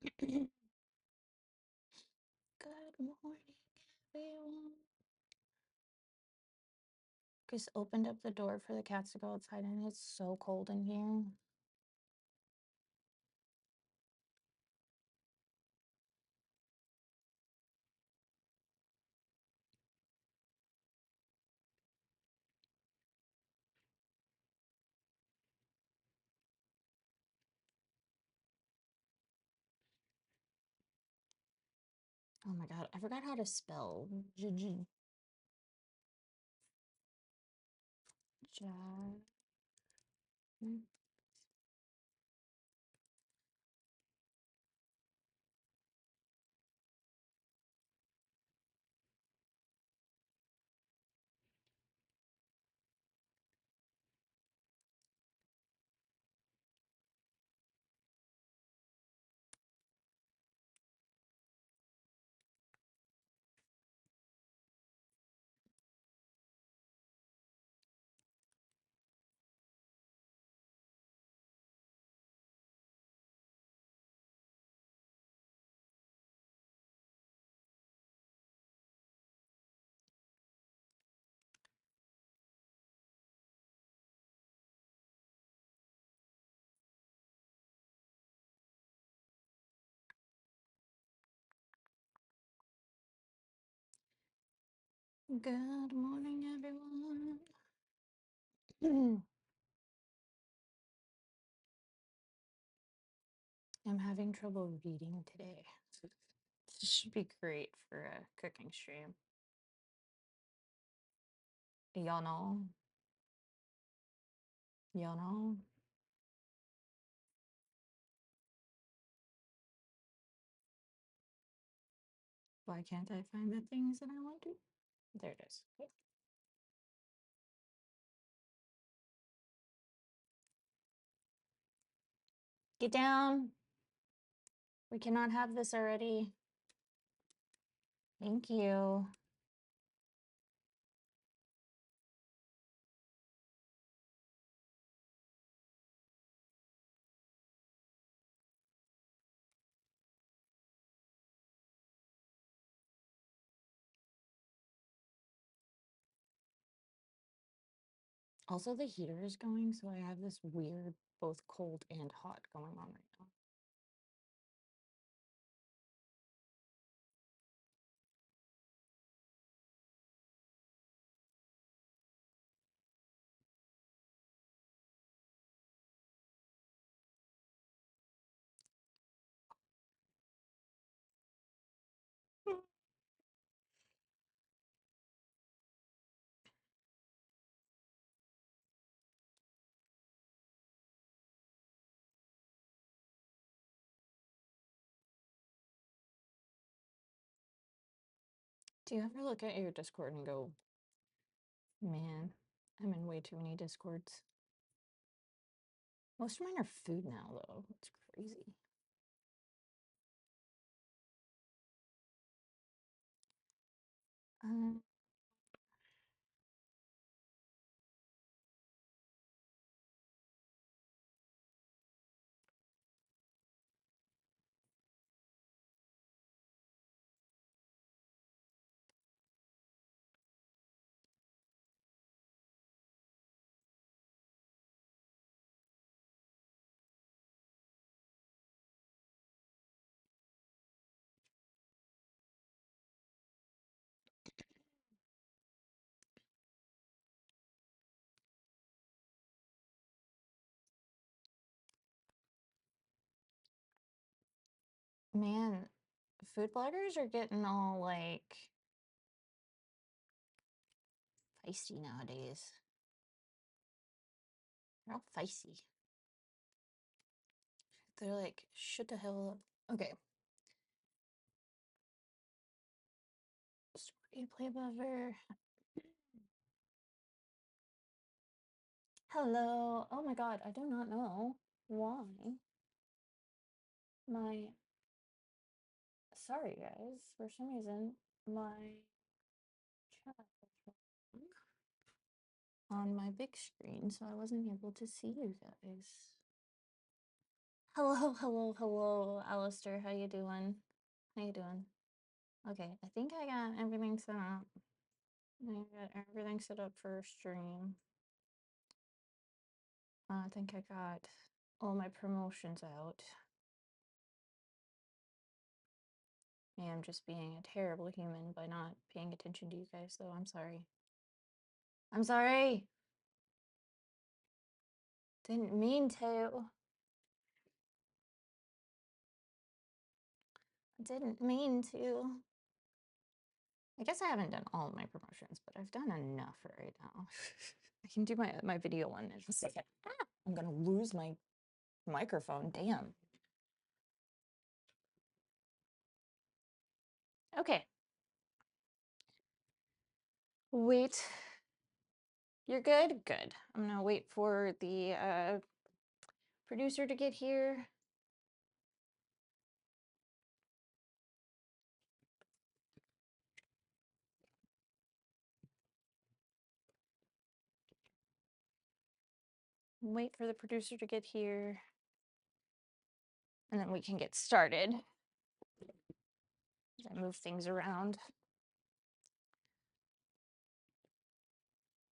Good morning, everyone. Just opened up the door for the cats to go outside, and it's so cold in here. Oh my god, I forgot how to spell. Ja- Good morning, everyone. I'm having trouble reading today. This should be great for a cooking stream. Y'all know? Y'all know? Why can't I find the things that I want to? There it is. Get down. We cannot have this already. Thank you. Also, the heater is going, so I have this weird, both cold and hot going on right now. Do you ever look at your Discord and go, man, I'm in way too many Discords? Most of mine are food now, though. It's crazy. Um, man, food bloggers are getting all like feisty nowadays. They're all feisty. They're like, shut the hell up. Okay. Replay buffer. Hello. Oh my god, I do not know why my sorry guys, for some reason my chat was wrong on my big screen, so I wasn't able to see you guys. Hello, hello, hello, Alistair. How you doing? How you doing? Okay, I think I got everything set up. I got everything set up for stream. I think I got all my promotions out. I am just being a terrible human by not paying attention to you guys, though. I'm sorry. I'm sorry! Didn't mean to. Didn't mean to. I guess I haven't done all of my promotions, but I've done enough for right now. I can do my video one in a second. Ah, I'm gonna lose my microphone. Damn. Okay. Wait. You're good? Good. I'm gonna wait for the producer to get here. Wait for the producer to get here. And then we can get started. As I move things around.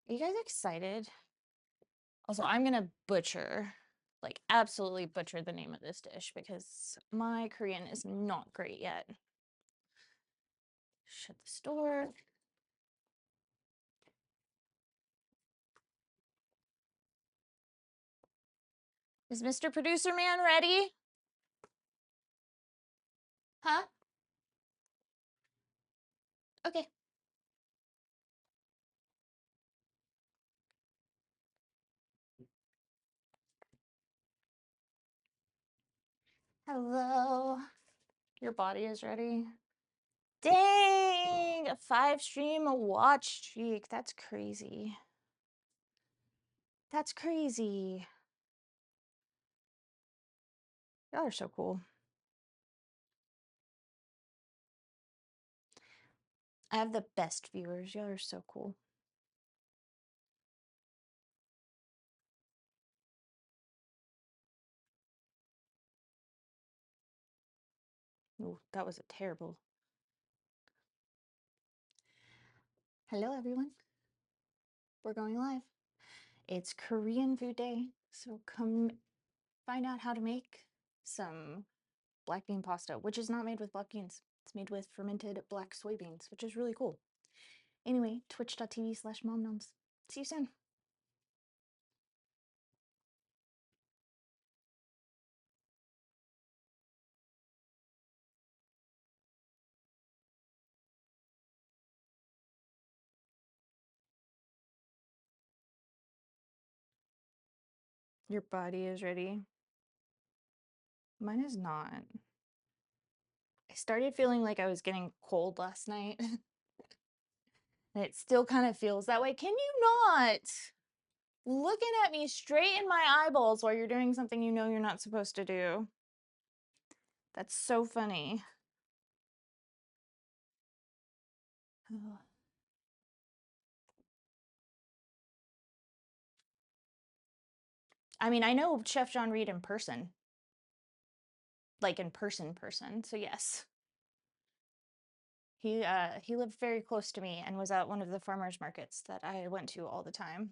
Are you guys excited? Also, I'm gonna butcher, like absolutely butcher the name of this dish because my Korean is not great yet. Shut this door. Is Mr. Producer Man ready? Huh? Okay. Hello. Your body is ready. Dang! A 5-stream watch streak. That's crazy. That's crazy. Y'all are so cool. I have the best viewers. Y'all are so cool. Oh, that was a terrible. Hello, everyone. We're going live. It's Korean food day, so come find out how to make some black bean pasta, which is not made with black beans. It's made with fermented black soybeans, which is really cool. Anyway, twitch.tv/momnoms. See you soon. Your body is ready. Mine is not. I started feeling like I was getting cold last night. And it still kind of feels that way. Can you not? Looking at me straight in my eyeballs while you're doing something you know you're not supposed to do. That's so funny. I mean, I know Chef John Reed in person. Like in person, so yes. He lived very close to me and was at one of the farmers markets that I went to all the time.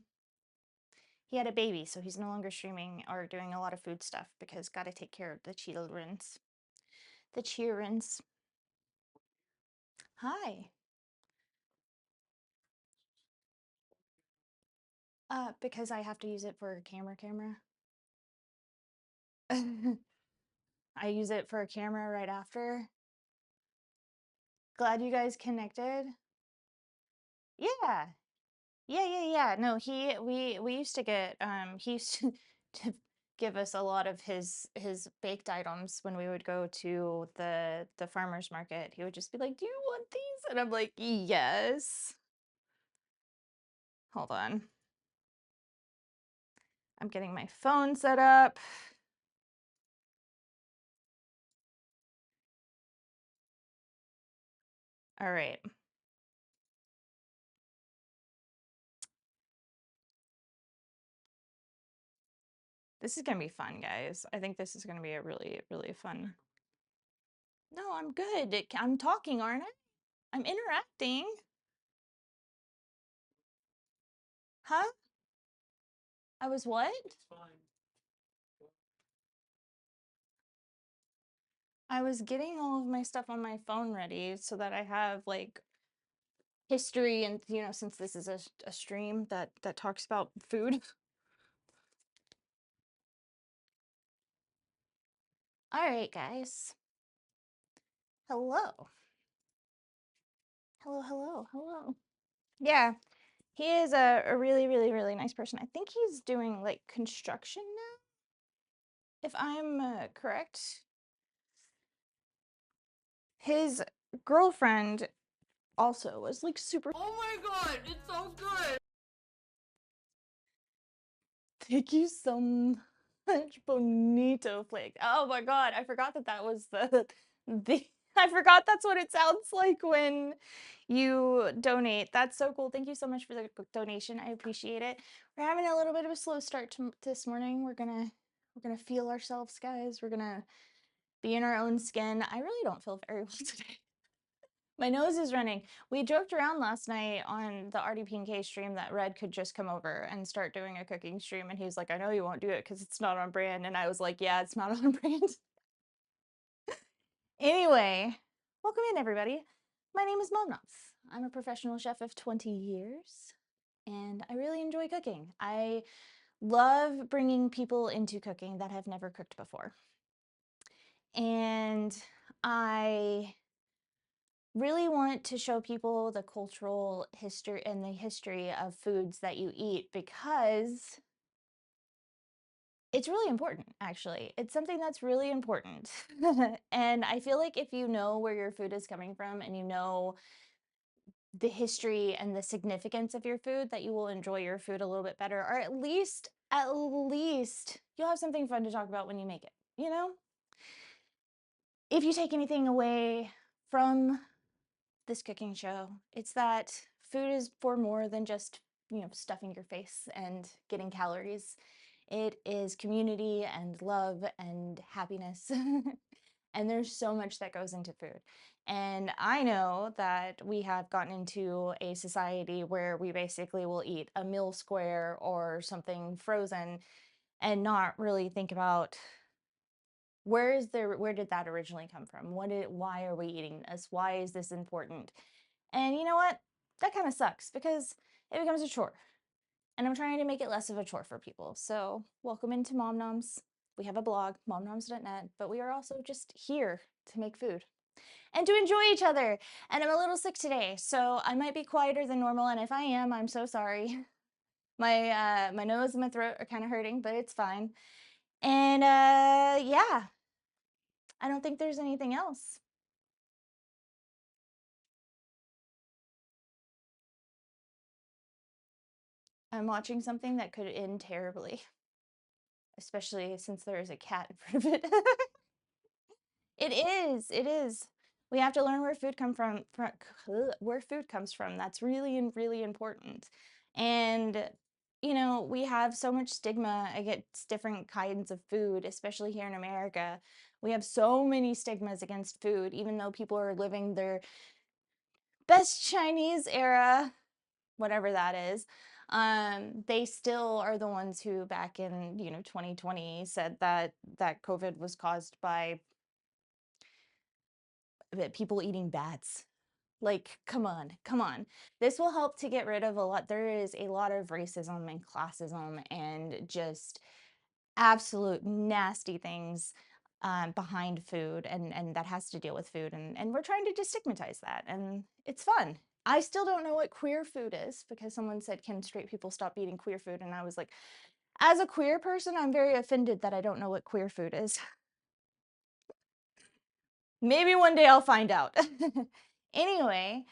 He had a baby, so he's no longer streaming or doing a lot of food stuff because gotta take care of the childrens. The childrens. Hi. Because I have to use it for a camera. I use it for a camera right after. Glad you guys connected. Yeah. Yeah. No, we used to get he used to give us a lot of his baked items when we would go to the farmers market. He would just be like, "Do you want these?" And I'm like, "Yes." Hold on. I'm getting my phone set up. All right. This is gonna be fun, guys. I think this is gonna be a really, really fun. No, I'm good. I'm talking, aren't I? I'm interacting. Huh? I was what? I was getting all of my stuff on my phone ready so that I have like history and since this is a stream that talks about food. All right, guys. Hello. Hello, hello, hello. Yeah, he is a really, really, really nice person. I think he's doing like construction now, if I'm correct. His girlfriend also was like super. Oh my god, it's so good! Thank you so much, Bonito Flake. Oh my god, I forgot that was the I forgot that's what it sounds like when you donate. That's so cool. Thank you so much for the donation. I appreciate it. We're having a little bit of a slow start to this morning. We're gonna feel ourselves, guys. We're gonna be in our own skin. I really don't feel very well today. My nose is running. We joked around last night on the RDP&K stream that Red could just come over and start doing a cooking stream, and he was like, I know you won't do it because it's not on brand. And I was like, yeah, it's not on brand. Anyway, welcome in, everybody. My name is Momnoms. I'm a professional chef of 20 years, and I really enjoy cooking. I love bringing people into cooking that have never cooked before. And I really want to show people the cultural history and the history of foods that you eat because it's really important, actually. It's something that's really important. And I feel like if you know where your food is coming from and you know the history and the significance of your food, that you will enjoy your food a little bit better, or at least you'll have something fun to talk about when you make it, you know? If you take anything away from this cooking show, it's that food is for more than just, stuffing your face and getting calories. It is community and love and happiness. And there's so much that goes into food. And I know that we have gotten into a society where we basically will eat a meal square or something frozen and not really think about where did that originally come from? Why are we eating this? Why is this important? And you know what? That kind of sucks because it becomes a chore. And I'm trying to make it less of a chore for people. So welcome into Momnoms. We have a blog, momnoms.net, but we are also just here to make food and to enjoy each other. And I'm a little sick today, so I might be quieter than normal. And if I am, I'm so sorry. My nose and my throat are kind of hurting, but it's fine. And yeah, I don't think there's anything else. I'm watching something that could end terribly, especially since there is a cat in front of it. It is. It is. We have to learn where food where food comes from. That's really, really important. And we have so much stigma against different kinds of food, especially here in America. We have so many stigmas against food, even though people are living their best Chinese era, whatever that is. They still are the ones who back in 2020 said that COVID was caused by people eating bats. Like, come on, come on. This will help to get rid of a lot. There is a lot of racism and classism and just absolute nasty things behind food, and that has to deal with food. And we're trying to destigmatize that, and it's fun. I still don't know what queer food is because someone said, can straight people stop eating queer food? And I was like, as a queer person, I'm very offended that I don't know what queer food is. Maybe one day I'll find out. Anyway,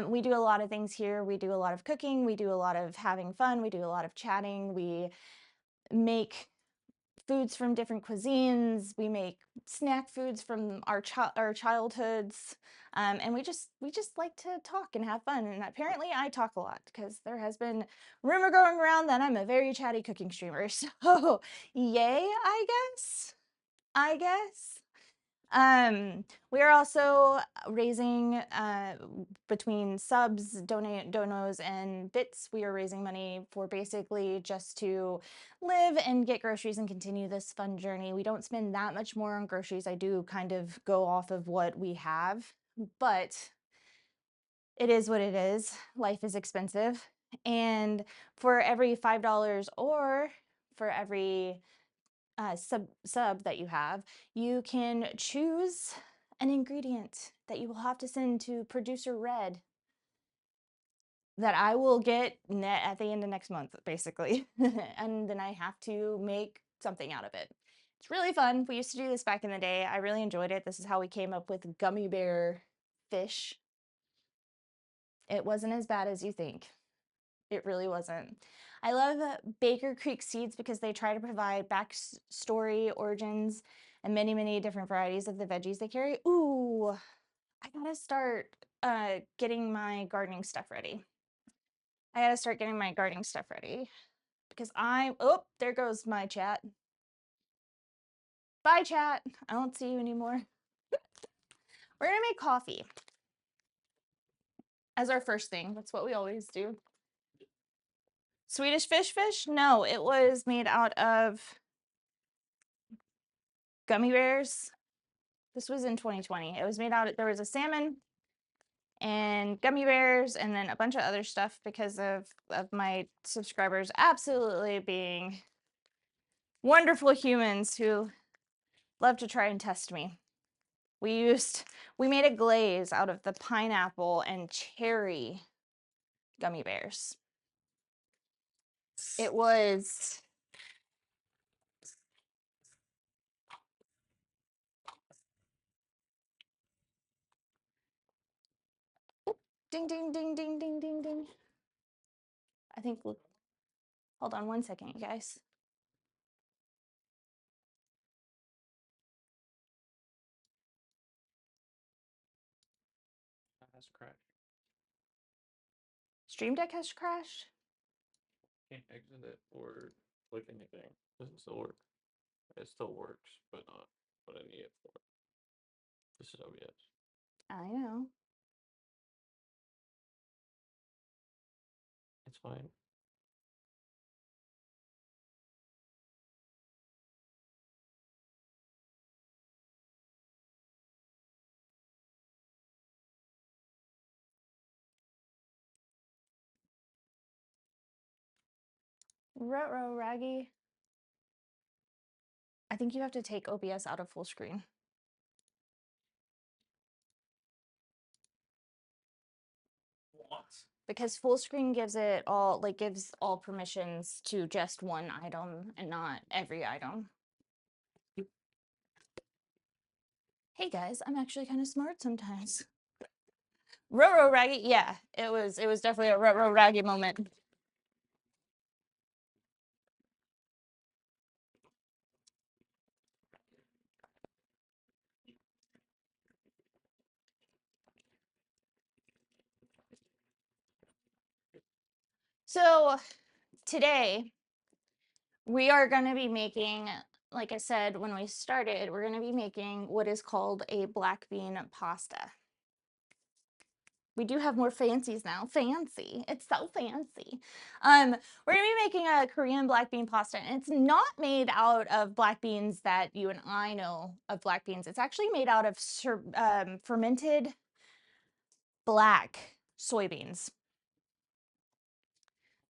we do a lot of things here. We do a lot of cooking. We do a lot of having fun. We do a lot of chatting. We make foods from different cuisines. We make snack foods from our childhoods, and we just like to talk and have fun. And apparently, I talk a lot because there has been rumor going around that I'm a very chatty cooking streamer. So, yay, I guess. I guess. We are also raising between subs, donos, and bits. We are raising money for basically just to live and get groceries and continue this fun journey. We don't spend that much more on groceries. I do kind of go off of what we have, but it is what it is. Life is expensive. And for every $5 or for every sub that you have, you can choose an ingredient that you will have to send to producer Red that I will get net at the end of next month, basically. And then I have to make something out of it. It's really fun. We used to do this back in the day. I really enjoyed it. This is how we came up with gummy bear fish. It wasn't as bad as you think. It really wasn't. I love Baker Creek seeds because they try to provide backstory, origins, and many, many different varieties of the veggies they carry. Ooh, I gotta start getting my gardening stuff ready. Because oh, there goes my chat. Bye, chat. I don't see you anymore. We're gonna make coffee as our first thing. That's what we always do. Swedish fish? No, it was made out of gummy bears. This was in 2020. It was made out, there was a salmon and gummy bears and then a bunch of other stuff because of my subscribers absolutely being wonderful humans who love to try and test me. We made a glaze out of the pineapple and cherry gummy bears. It was ding, ding, ding, ding, ding, ding, ding. I think, hold on one second, you guys. Has crashed. Stream Deck has crashed. Can't exit it or click anything. Doesn't still work. It still works, but not what I need it for. This is OBS. I know. It's fine. Ruh-roh, Raggy. I think you have to take OBS out of full screen. What? Because full screen gives it all, like gives all permissions to just one item and not every item. Hey guys, I'm actually kind of smart sometimes. Ruh-roh, Raggy. Yeah, it was definitely a ruh-roh, Raggy moment. So today we are going to be making, like I said when we started, we're going to be making what is called a black bean pasta. We do have more fancies now. Fancy. It's so fancy. We're going to be making a Korean black bean pasta, and it's not made out of black beans that you and I know of black beans. It's actually made out of fermented black soybeans.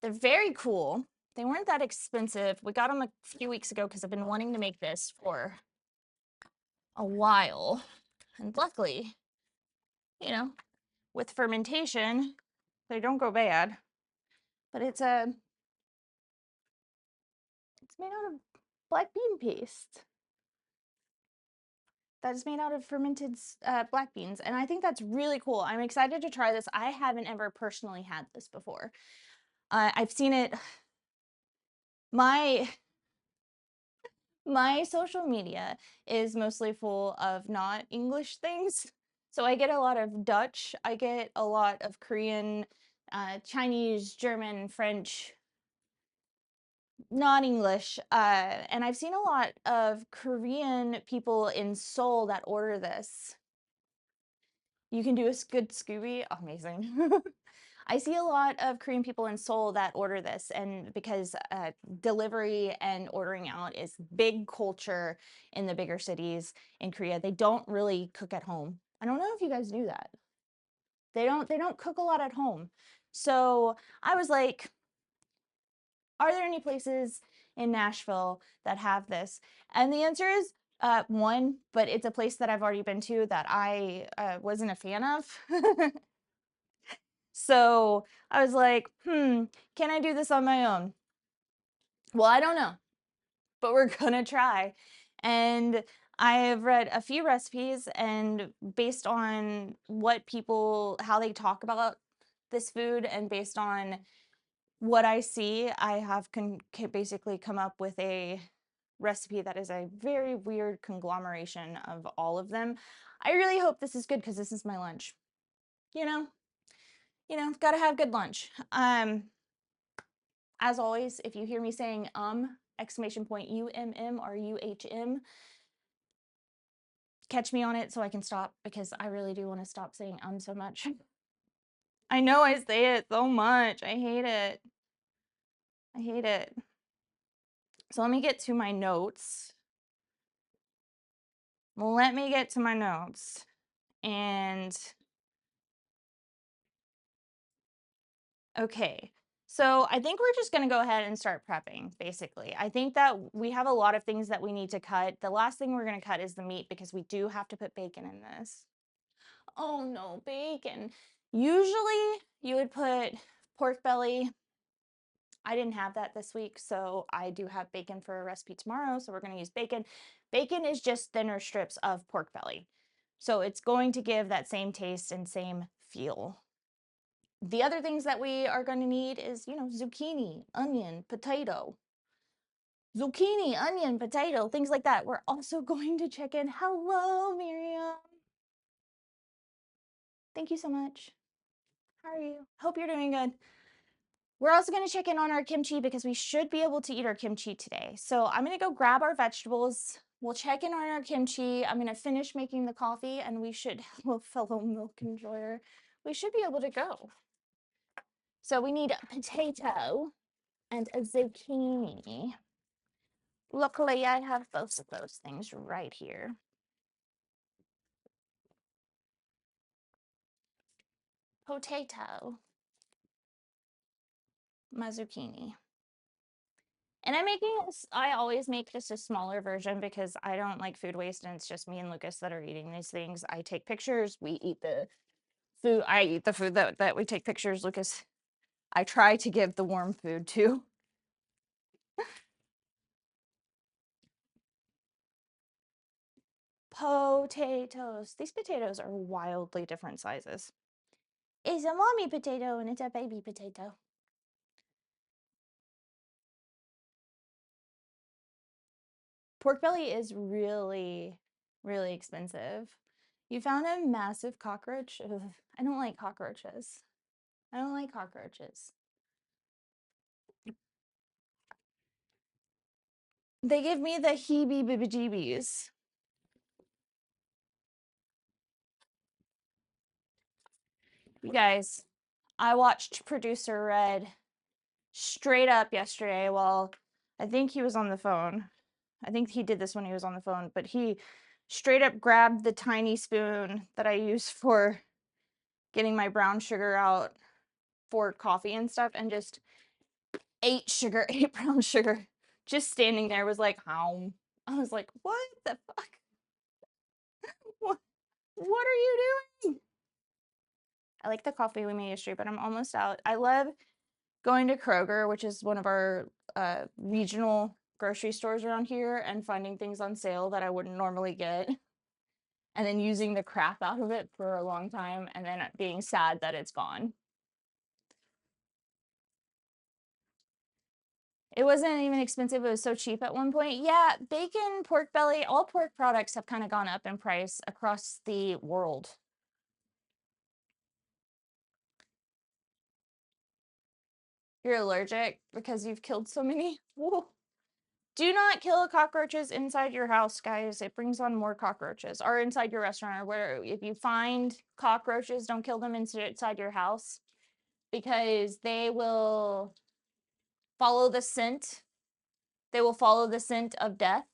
They're very cool. They weren't that expensive. We got them a few weeks ago because I've been wanting to make this for a while. And luckily, you know, with fermentation, they don't go bad. But it's made out of black bean paste. That is made out of fermented black beans. And I think that's really cool. I'm excited to try this. I haven't ever personally had this before. I've seen it. My My social media is mostly full of not English things. So I get a lot of Dutch, I get a lot of Korean, Chinese, German, French, not English. And I've seen a lot of Korean people in Seoul that order this. You can do a good Scooby. Amazing. I see a lot of Korean people in Seoul that order this, and because delivery and ordering out is big culture in the bigger cities in Korea, they don't really cook at home. I don't know if you guys do that. They don't cook a lot at home. So I was like, are there any places in Nashville that have this? And the answer is one, but it's a place that I've already been to that I wasn't a fan of. So I was like, can I do this on my own? Well, I don't know, but we're gonna try. And I have read a few recipes, and based on what people, how they talk about this food, and based on what I see, I have basically come up with a recipe that is a very weird conglomeration of all of them. I really hope this is good because this is my lunch. You know, gotta have good lunch. As always, if you hear me saying exclamation point UMM or UHM, catch me on it so I can stop, because I really do want to stop saying so much. I know I say it so much. I hate it. I hate it. So let me get to my notes. Let me get to my notes. And okay. So I think we're just going to go ahead and start prepping, basically. I think that we have a lot of things that we need to cut. The last thing we're going to cut is the meat, because we do have to put bacon in this. Oh no, bacon. Usually you would put pork belly. I didn't have that this week, so I do have bacon for a recipe tomorrow, so we're going to use bacon. Bacon is just thinner strips of pork belly, so it's going to give that same taste and same feel. The other things that we are going to need is, zucchini, onion, potato. Zucchini, onion, potato, things like that. We're also going to check in. Hello, Miriam. Thank you so much. How are you? Hope you're doing good. We're also going to check in on our kimchi, because we should be able to eat our kimchi today. So I'm going to go grab our vegetables. We'll check in on our kimchi. I'm going to finish making the coffee, and we should, well, fellow milk enjoyer, we should be able to go. So we need a potato and a zucchini. Luckily, I have both of those things right here. Potato, my zucchini. And I'm making this, I always make just a smaller version because I don't like food waste, and it's just me and Lucas that are eating these things. I take pictures, we eat the food, I eat the food that we take pictures. Lucas, I try to give the warm food to. Potatoes. These potatoes are wildly different sizes. It's a mommy potato and it's a baby potato. Pork belly is really, really expensive. You found a massive cockroach? Ugh, I don't like cockroaches. I don't like cockroaches. They give me the heebie-jeebies. You guys, I watched Producer Red straight up yesterday while I think he was on the phone. I think he did this when he was on the phone, but he straight up grabbed the tiny spoon that I use for getting my brown sugar out for coffee and stuff, and just ate sugar, ate brown sugar, just standing there, was like, how? I was like, what the fuck? What are you doing? I like the coffee we made yesterday, but I'm almost out. I love going to Kroger, which is one of our regional grocery stores around here, and finding things on sale that I wouldn't normally get, and then using the crap out of it for a long time, and then being sad that it's gone. It wasn't even expensive. It was so cheap at one point. Yeah, bacon, pork belly, all pork products have kind of gone up in price across the world. You're allergic because you've killed so many. Whoa. Do not kill cockroaches inside your house, guys. It brings on more cockroaches. Or inside your restaurant, or where if you find cockroaches, don't kill them inside your house because they will follow the scent. They will follow the scent of death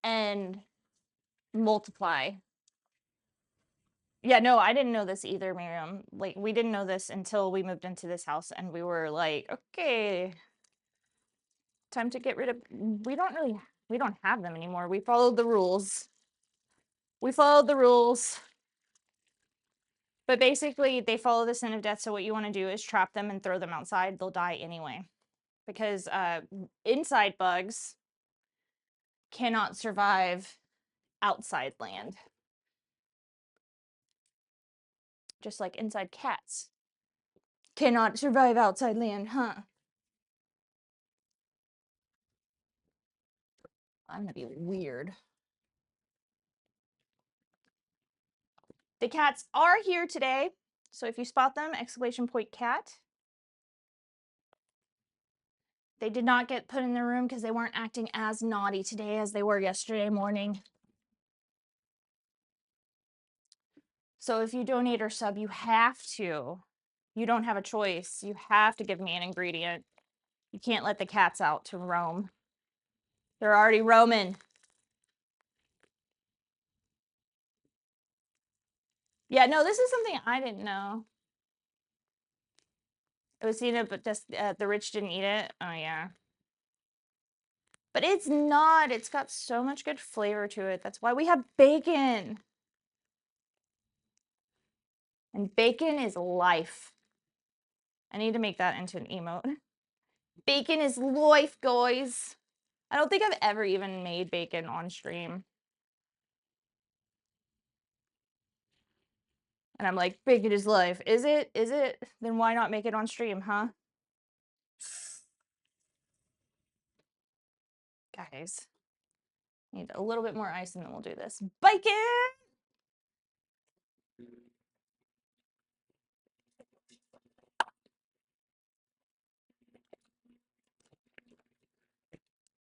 and multiply. Yeah, no, I didn't know this either, Miriam. Like, we didn't know this until we moved into this house and we were like, okay, time to get rid of. We don't have them anymore. We followed the rules. We followed the rules. But basically, they follow the scent of death. So what you want to do is trap them and throw them outside. They'll die anyway. Because inside bugs cannot survive outside land. Just like inside cats cannot survive outside land, huh? I'm gonna be weird. The cats are here today. So if you spot them, exclamation point cat. They did not get put in the room because they weren't acting as naughty today as they were yesterday morning. So if you donate or sub, you have to. You don't have a choice. You have to give me an ingredient. You can't let the cats out to roam. They're already roaming. Yeah, no, this is something I didn't know. It was seen it, but just the rich didn't eat it. Oh, yeah. But it's not. It's got so much good flavor to it. That's why we have bacon. And bacon is life. I need to make that into an emote. Bacon is life, guys. I don't think I've ever even made bacon on stream. And I'm like, bacon is life. Is it? Is it? Then why not make it on stream, huh? Guys, need a little bit more ice and then we'll do this. Bacon!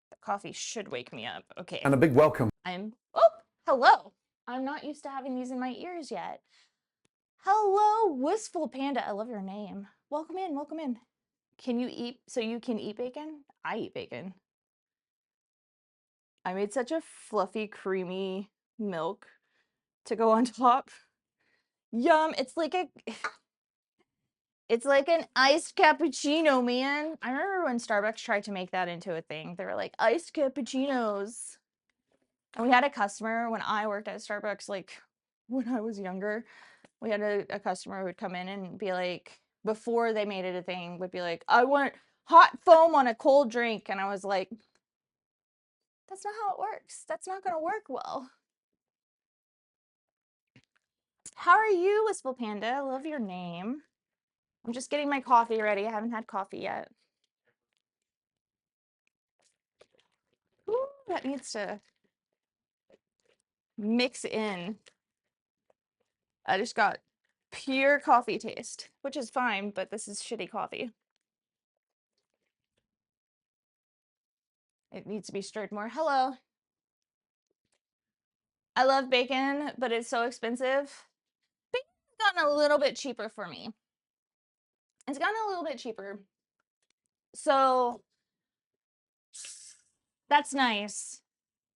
The coffee should wake me up. Okay. And a big welcome. Oh, hello. I'm not used to having these in my ears yet. Hello, Wistful Panda. I love your name. Welcome in, welcome in. Can you eat, so you can eat bacon? I eat bacon. I made such a fluffy, creamy milk to go on top. Yum, it's like an iced cappuccino, man. I remember when Starbucks tried to make that into a thing. They were like, iced cappuccinos. And we had a customer when I worked at Starbucks, like when I was younger, we had a customer who would come in and be like, before they made it a thing, would be like, I want hot foam on a cold drink. And I was like, that's not how it works. That's not going to work well. How are you, Wistful Panda? I love your name. I'm just getting my coffee ready. I haven't had coffee yet. Ooh, that needs to mix in. I just got pure coffee taste, which is fine, but this is shitty coffee. It needs to be stirred more. Hello. I love bacon, but it's so expensive. Bacon's gotten a little bit cheaper for me. It's gotten a little bit cheaper. So that's nice.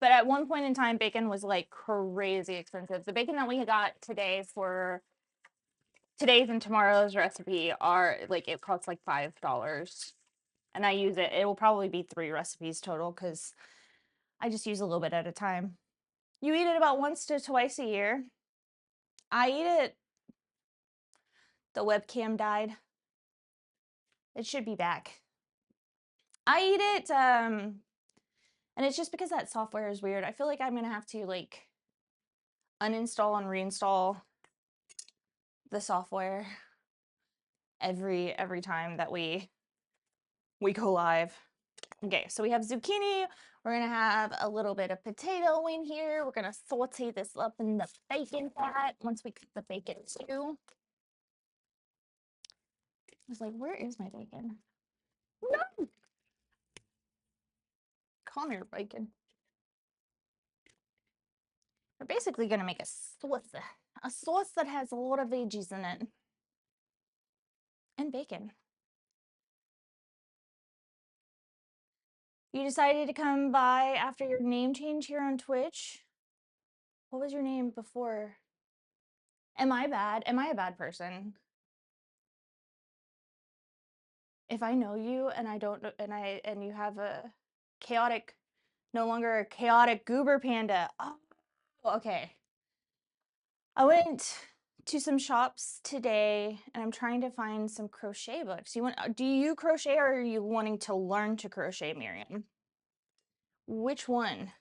But at one point in time, bacon was like crazy expensive. The bacon that we got today for today's and tomorrow's recipe are like, it costs like $5. And I use it. It will probably be 3 recipes total because I just use a little bit at a time. You eat it about once to twice a year. I eat it. The webcam died. It should be back. I eat it, and it's just because that software is weird. I feel like I'm gonna have to like uninstall and reinstall the software every time that we go live. Okay, so we have zucchini. We're gonna have a little bit of potato in here. We're gonna saute this up in the bacon fat once we cook the bacon too. I was like, where is my bacon? No! Come here, bacon. We're basically gonna make a sauce that has a lot of veggies in it. And bacon. You decided to come by after your name change here on Twitch? What was your name before? Am I bad? Am I a bad person? If I know you and I don't know, and you have a chaotic, no longer a chaotic goober panda. Oh, okay. I went to some shops today and I'm trying to find some crochet books. Do you crochet or are you wanting to learn to crochet, Miriam? Which one?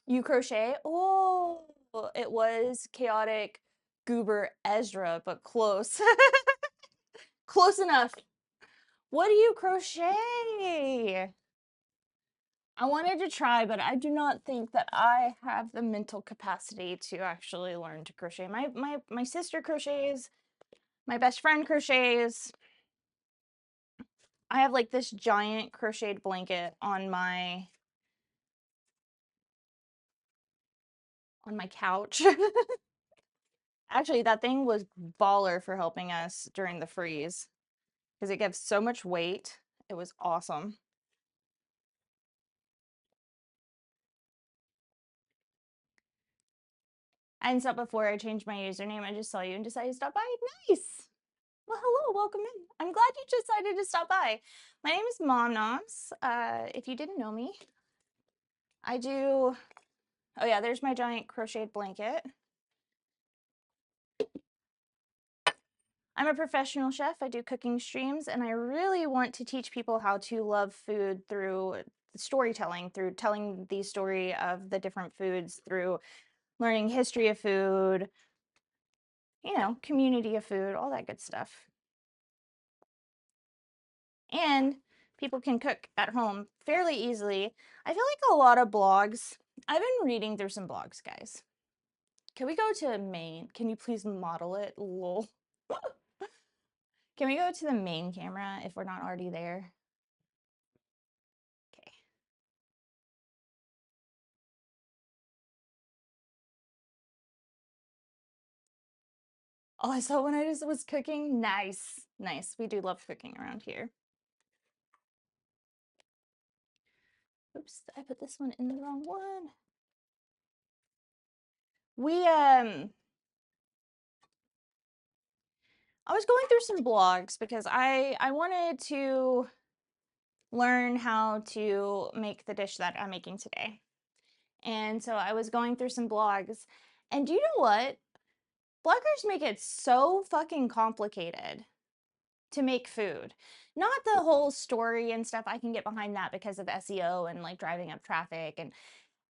You crochet? Oh, it was chaotic goober Ezra, but close. Close enough. What do you crochet? I wanted to try, but I do not think that I have the mental capacity to actually learn to crochet. My sister crochets, my best friend crochets. I have like this giant crocheted blanket on my couch. Actually, that thing was baller for helping us during the freeze because it gives so much weight. It was awesome. And so before I changed my username, I just saw you and decided to stop by. Nice. Well, hello, welcome in. I'm glad you decided to stop by. My name is Momnoms. If you didn't know me, I do. Oh yeah, there's my giant crocheted blanket. I'm a professional chef. I do cooking streams, and I really want to teach people how to love food through storytelling, through telling the story of the different foods, through learning history of food, you know, community of food, all that good stuff. And people can cook at home fairly easily. I feel like a lot of blogs, I've been reading through some blogs, guys. Can we go to main? Can you please model it? Lol. Can we go to the main camera if we're not already there? Okay. Oh, I saw when I just was cooking. Nice. Nice. We do love cooking around here. Oops, I put this one in the wrong one. I was going through some blogs because I wanted to learn how to make the dish that I'm making today. And so I was going through some blogs. And do you know what? Bloggers make it so fucking complicated to make food. Not the whole story and stuff. I can get behind that because of SEO and like driving up traffic and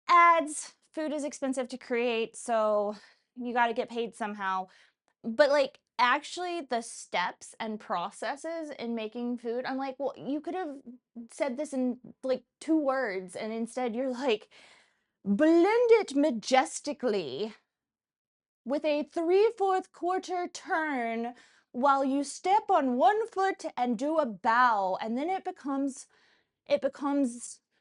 ads. Food is expensive to create, so you got to get paid somehow. But like actually the steps and processes in making food, I'm like, well, you could have said this in like 2 words, and instead you're like, blend it majestically with a 3/4 quarter turn while you step on 1 foot and do a bow, and then it becomes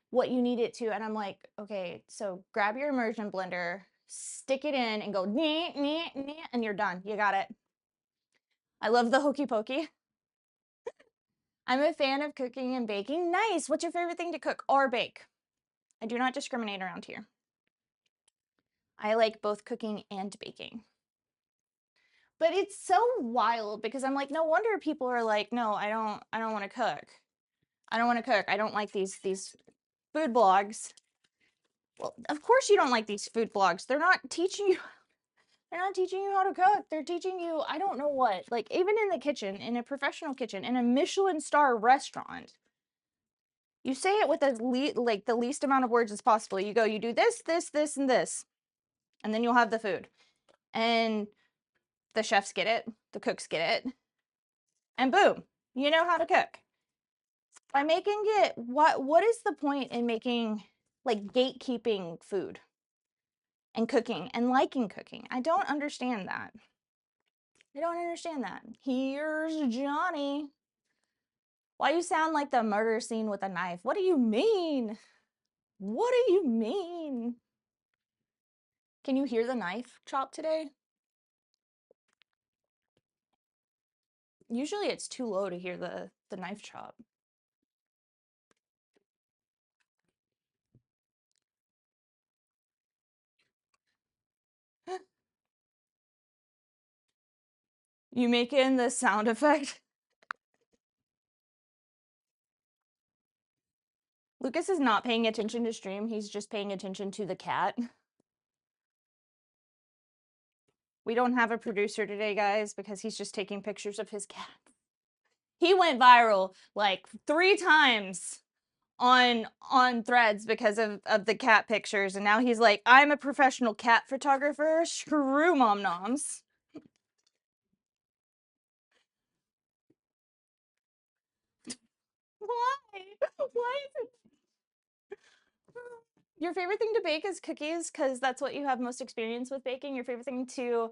what you need it to. And I'm like, okay, so grab your immersion blender, stick it in and go nee, nee, nee, and you're done. You got it. I love the hokey pokey. I'm a fan of cooking and baking. Nice. What's your favorite thing to cook or bake? I do not discriminate around here. I like both cooking and baking. But it's so wild because I'm like, no wonder people are like, no, I don't want to cook. I don't want to cook. I don't like these food blogs. Well, of course you don't like these food blogs. They're not teaching you They're not teaching you how to cook. They're teaching you, I don't know what. Like, even in the kitchen, in a professional kitchen, in a Michelin star restaurant, you say it with as like the least amount of words as possible. You go, you do this, this, this, and this, and then you'll have the food. And the chefs get it, the cooks get it, and boom, you know how to cook. By making it, what is the point in making, like, gatekeeping food and cooking and liking cooking? I don't understand that. I don't understand that. Here's Johnny. Why you sound like the murder scene with a knife? What do you mean? What do you mean? Can you hear the knife chop today? Usually it's too low to hear the knife chop. You making the sound effect? Lucas is not paying attention to stream. He's just paying attention to the cat. We don't have a producer today, guys, because he's just taking pictures of his cat. He went viral like 3 times on threads because of the cat pictures, and now he's like, I'm a professional cat photographer. Screw Momnoms. Why? Why is it? Your favorite thing to bake is cookies because that's what you have most experience with baking. Your favorite thing to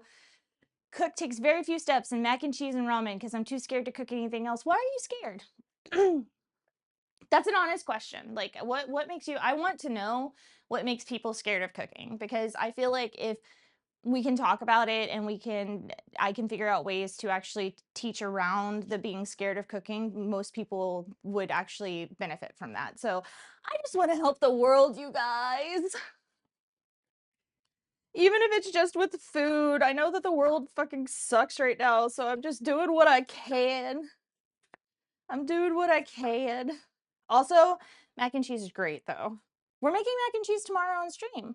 cook takes very few steps, and mac and cheese and ramen because I'm too scared to cook anything else. Why are you scared? That's an honest question. Like, what makes you, I want to know what makes people scared of cooking, because I feel like if we can talk about it and I can figure out ways to actually teach around the being scared of cooking, most people would actually benefit from that. So I just want to help the world, you guys. Even if it's just with food. I know that the world fucking sucks right now, so I'm just doing what I can. I'm doing what I can. Also, mac and cheese is great though. We're making mac and cheese tomorrow on stream.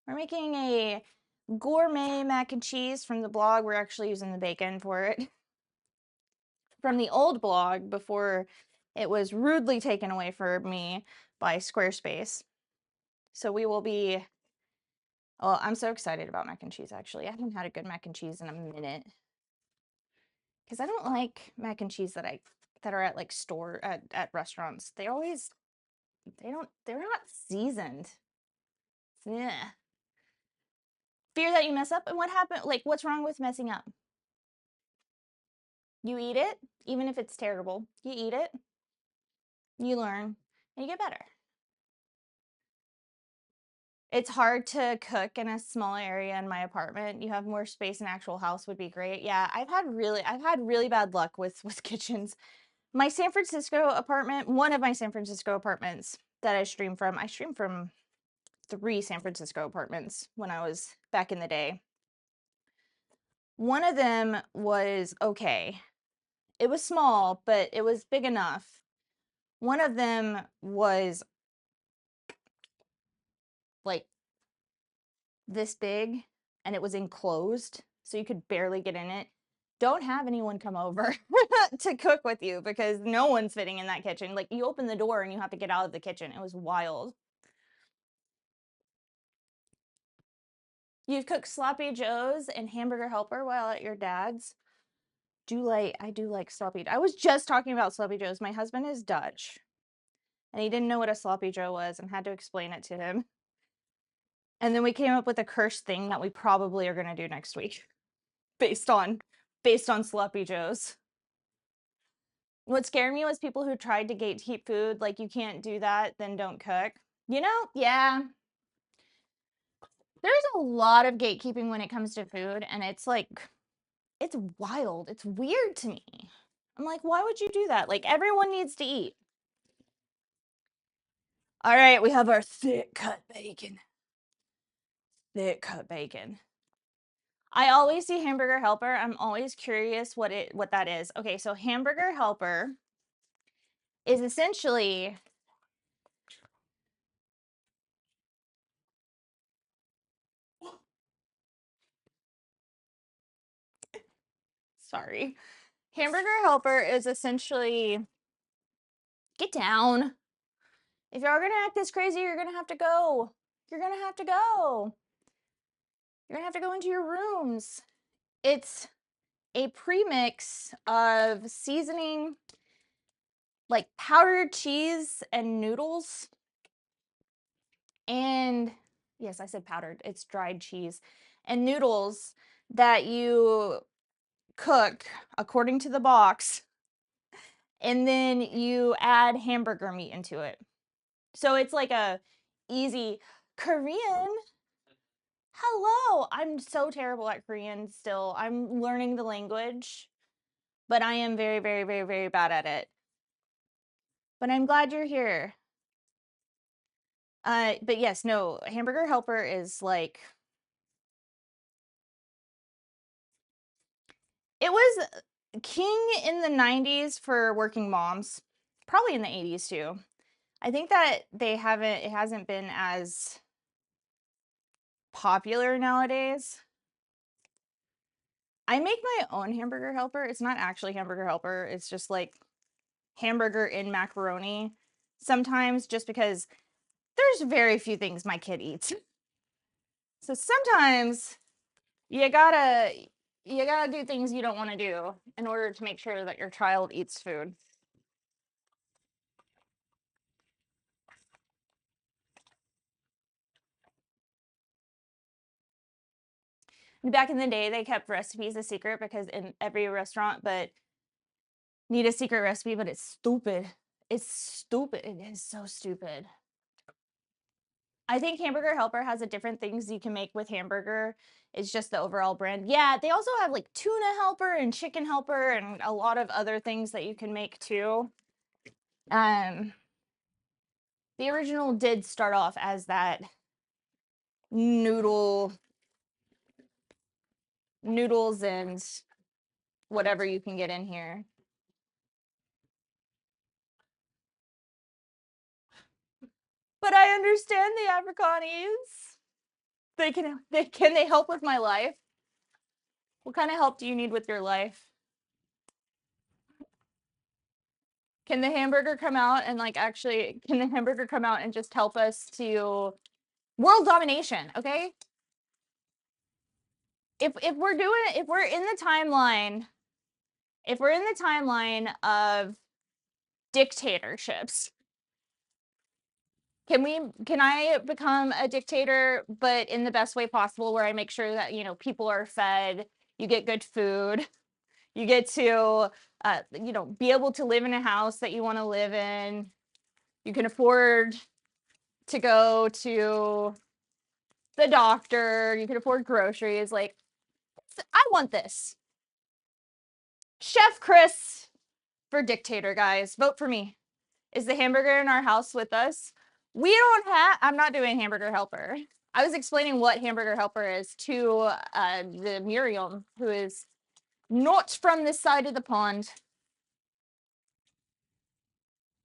We're making a gourmet mac and cheese from the blog. We're actually using the bacon for it. From the old blog before it was rudely taken away from me by Squarespace. So we will be, oh, I'm so excited about mac and cheese actually. I haven't had a good mac and cheese in a minute. Because I don't like mac and cheese that are at like at restaurants. They're not seasoned. Yeah. Fear that you mess up, and what happened? Like, what's wrong with messing up? You eat it, even if it's terrible. You eat it, you learn, and you get better. It's hard to cook in a small area in my apartment. You have more space. An actual house would be great. Yeah, I've had really bad luck with kitchens. My San Francisco apartment, one of my San Francisco apartments that I stream from 3 San Francisco apartments when I was back in the day. One of them was okay. It was small, but it was big enough. One of them was like this big, and it was enclosed, so you could barely get in it. Don't have anyone come over to cook with you because no one's fitting in that kitchen. Like, you open the door and you have to get out of the kitchen. It was wild. You've cooked sloppy joes and hamburger helper while at your dad's. I do like sloppy. I was just talking about sloppy joes. My husband is Dutch, and he didn't know what a sloppy joe was and had to explain it to him. And then we came up with a cursed thing that we probably are going to do next week based on sloppy joes. What scared me was people who tried to gatekeep food, like, you can't do that, then don't cook. You know, yeah. There's a lot of gatekeeping when it comes to food, and it's like, it's wild. It's weird to me. I'm like, why would you do that? Like, everyone needs to eat. All right, we have our thick cut bacon. Thick cut bacon. I always see hamburger helper. I'm always curious what that is. Okay, so hamburger helper is essentially Sorry. Hamburger helper is essentially get down. If you're gonna act this crazy, you're gonna have to go. You're gonna have to go. You're gonna have to go into your rooms. It's a premix of seasoning, like powdered cheese and noodles. And yes, I said powdered, it's dried cheese and noodles that you cook according to the box. And then you add hamburger meat into it. So it's like a easy Korean. Hello, I'm so terrible at Korean still. I'm learning the language, but I am very, very, very, very bad at it. But I'm glad you're here. But yes, no, Hamburger Helper is like, it was king in the 90s for working moms, probably in the 80s too. I think that it hasn't been as popular nowadays. I make my own Hamburger Helper. It's not actually Hamburger Helper. It's just like hamburger in macaroni sometimes, just because there's very few things my kid eats. So sometimes you gotta do things you don't want to do in order to make sure that your child eats food. Back in the day, they kept recipes a secret because in every restaurant, but need a secret recipe, but it's stupid. It's stupid. It is so stupid. I think Hamburger Helper has a different things you can make with hamburger. It's just the overall brand. Yeah, they also have like tuna helper and chicken helper and a lot of other things that you can make too. The original did start off as that noodles and whatever you can get in here. But I understand the Afrikanis. Can they help with my life? What kind of help do you need with your life? Can the hamburger come out and can the hamburger come out and just help us to world domination, okay? If we're doing it, if we're in the timeline of dictatorships, can I become a dictator, but in the best way possible, where I make sure that, people are fed, you get good food, you get to, be able to live in a house that you want to live in, you can afford to go to the doctor, you can afford groceries. Like, I want this. Chef Chris for dictator, guys. Vote for me. Is the hamburger in our house with us? I'm not doing Hamburger Helper. I was explaining what Hamburger Helper is to the Miriam, who is not from this side of the pond.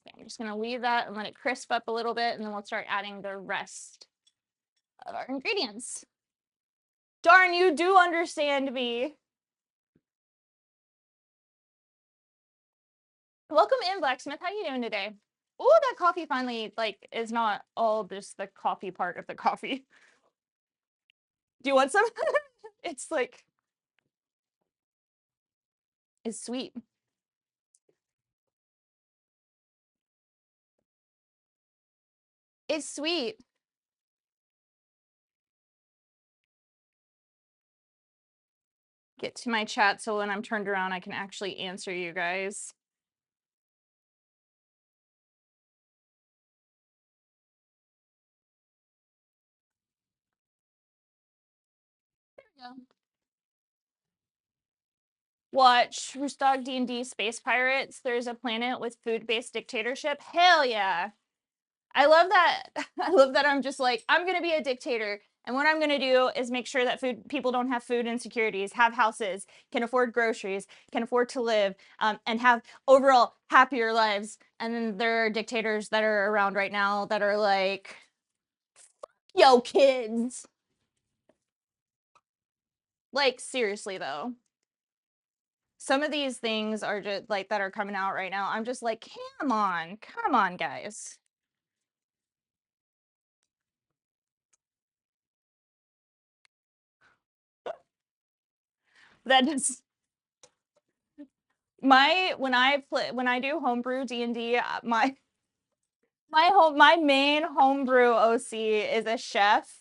Okay, I'm just gonna leave that and let it crisp up a little bit, and then we'll start adding the rest of our ingredients. Darn, you do understand me. Welcome in, Blacksmith. How you doing today? Oh, that coffee finally, is not all just the coffee part of the coffee. Do you want some? It's it's sweet. It's sweet. Get to my chat so when I'm turned around, I can actually answer you guys. There we go. Watch Roostog D&D Space Pirates. There's a planet with food-based dictatorship. Hell yeah. I love that. I love that I'm just like, I'm gonna be a dictator. And what I'm going to do is make sure that people don't have food insecurities, have houses, can afford groceries, can afford to live, and have overall happier lives. And then there are dictators that are around right now that are like, yo, kids. Like, seriously, though. some of these things are just like that are coming out right now. I'm just like, come on, guys. That is when I do homebrew D&D, my main homebrew OC is a chef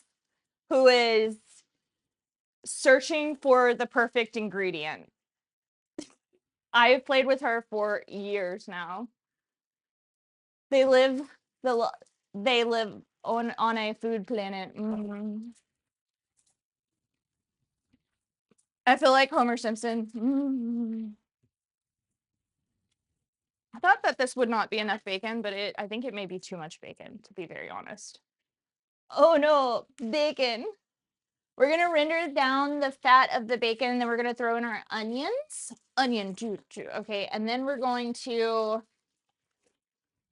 who is searching for the perfect ingredient. I have played with her for years now. They live the they live on a food planet. I feel like Homer Simpson. I thought that this would not be enough bacon, but I think it may be too much bacon, to be very honest. Oh no, bacon. We're gonna render down the fat of the bacon, and then we're gonna throw in our onions. Onion, okay, and then we're going to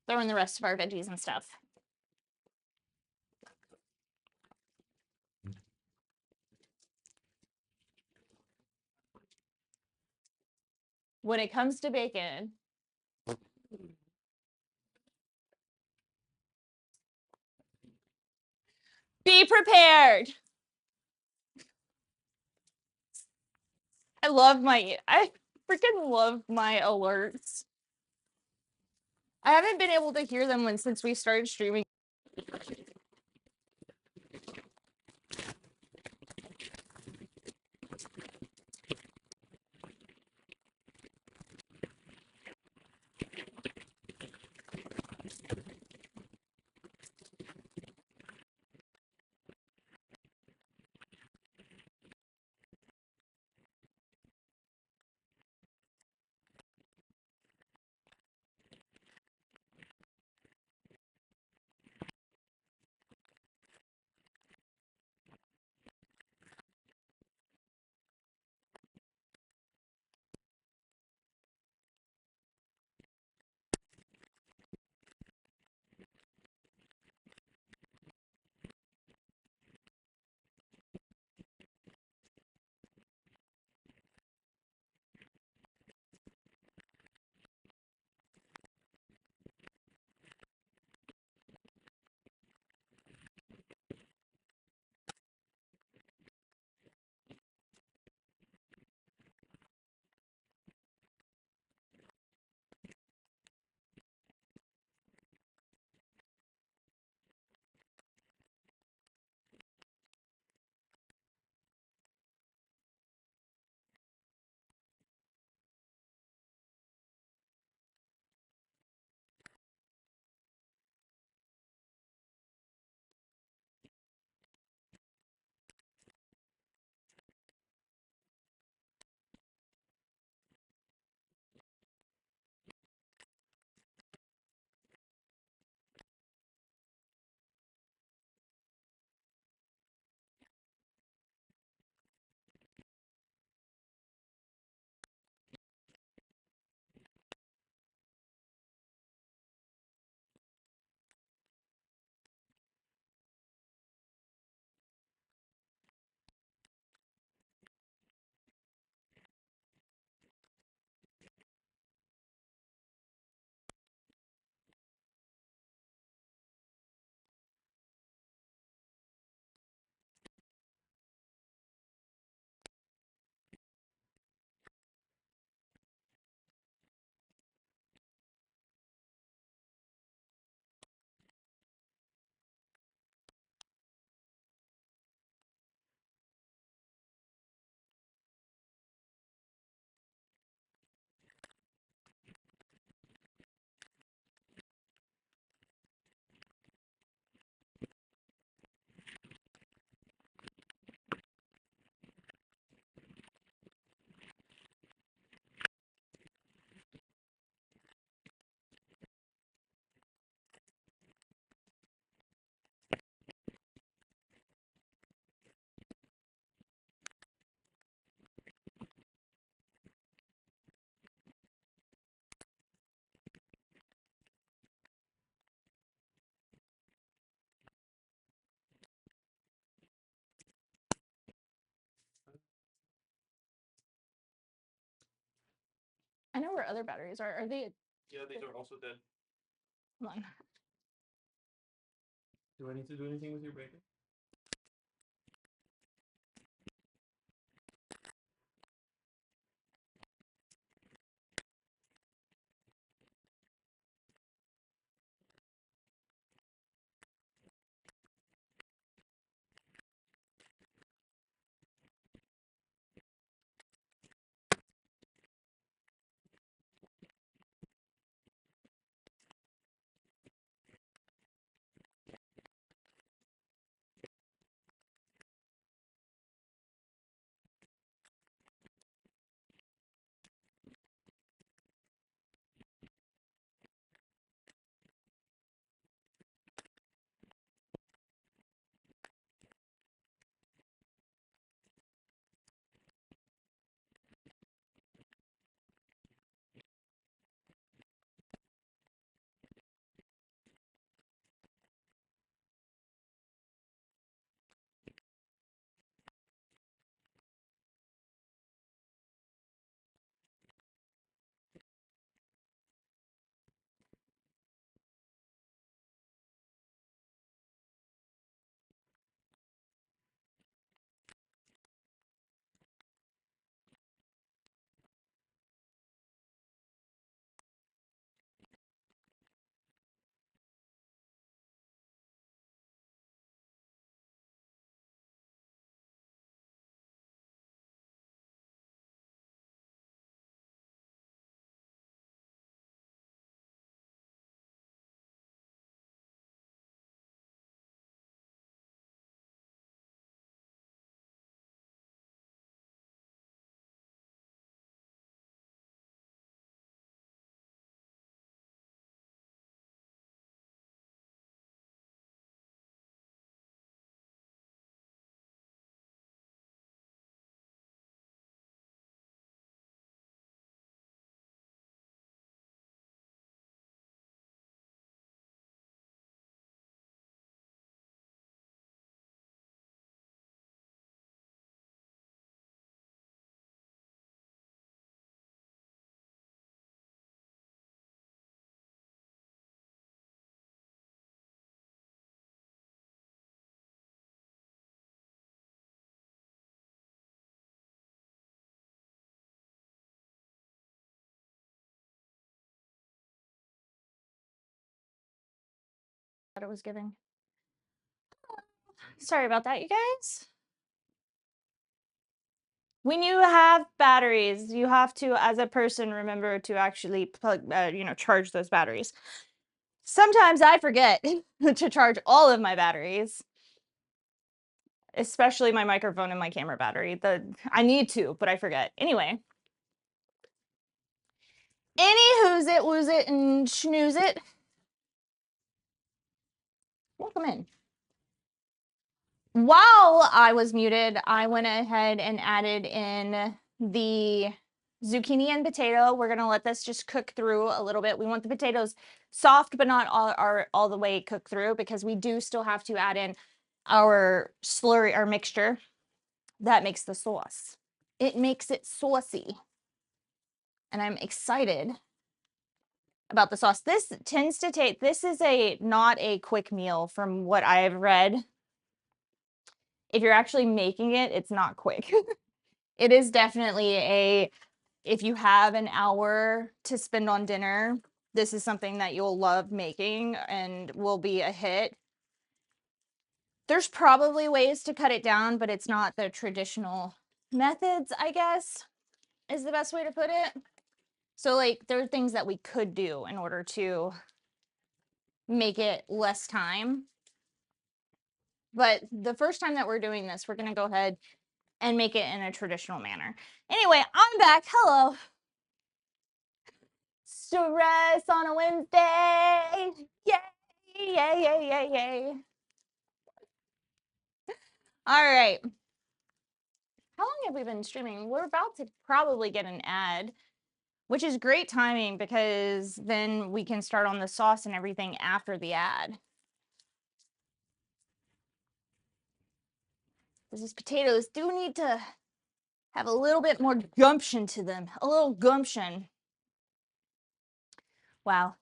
throw in the rest of our veggies and stuff. When it comes to bacon, be prepared. I freaking love my alerts. I haven't been able to hear them since we started streaming. I know where other batteries are. Are they? Yeah, these are also dead. Come on. Do I need to do anything with your bacon? That it was giving. Sorry about that, you guys. When you have batteries, you have to, as a person, remember to actually plug, charge those batteries. Sometimes I forget to charge all of my batteries, especially my microphone and my camera battery. I need to, but I forget. Anyway. Any who's it, woos it, and snooze it. Welcome in. While I was muted, I went ahead and added in the zucchini and potato. We're gonna let this just cook through a little bit. We want the potatoes soft, but not all the way cooked through, because we do still have to add in our slurry, our mixture that makes the sauce. It makes it saucy, and I'm excited about the sauce. This tends to take, this is not a quick meal from what I've read. If you're actually making it, it's not quick. It is definitely if you have an hour to spend on dinner, this is something that you'll love making and will be a hit. There's probably ways to cut it down, but it's not the traditional methods, I guess, is the best way to put it. So like, there are things that we could do in order to make it less time. But the first time that we're doing this, we're going to go ahead and make it in a traditional manner. Anyway, I'm back. Hello. Stress on a Wednesday. Yay, yay, yay, yay, yay. All right. How long have we been streaming? We're about to probably get an ad, which is great timing because then we can start on the sauce and everything after the ad. These potatoes do need to have a little bit more gumption to them. A little gumption. Wow.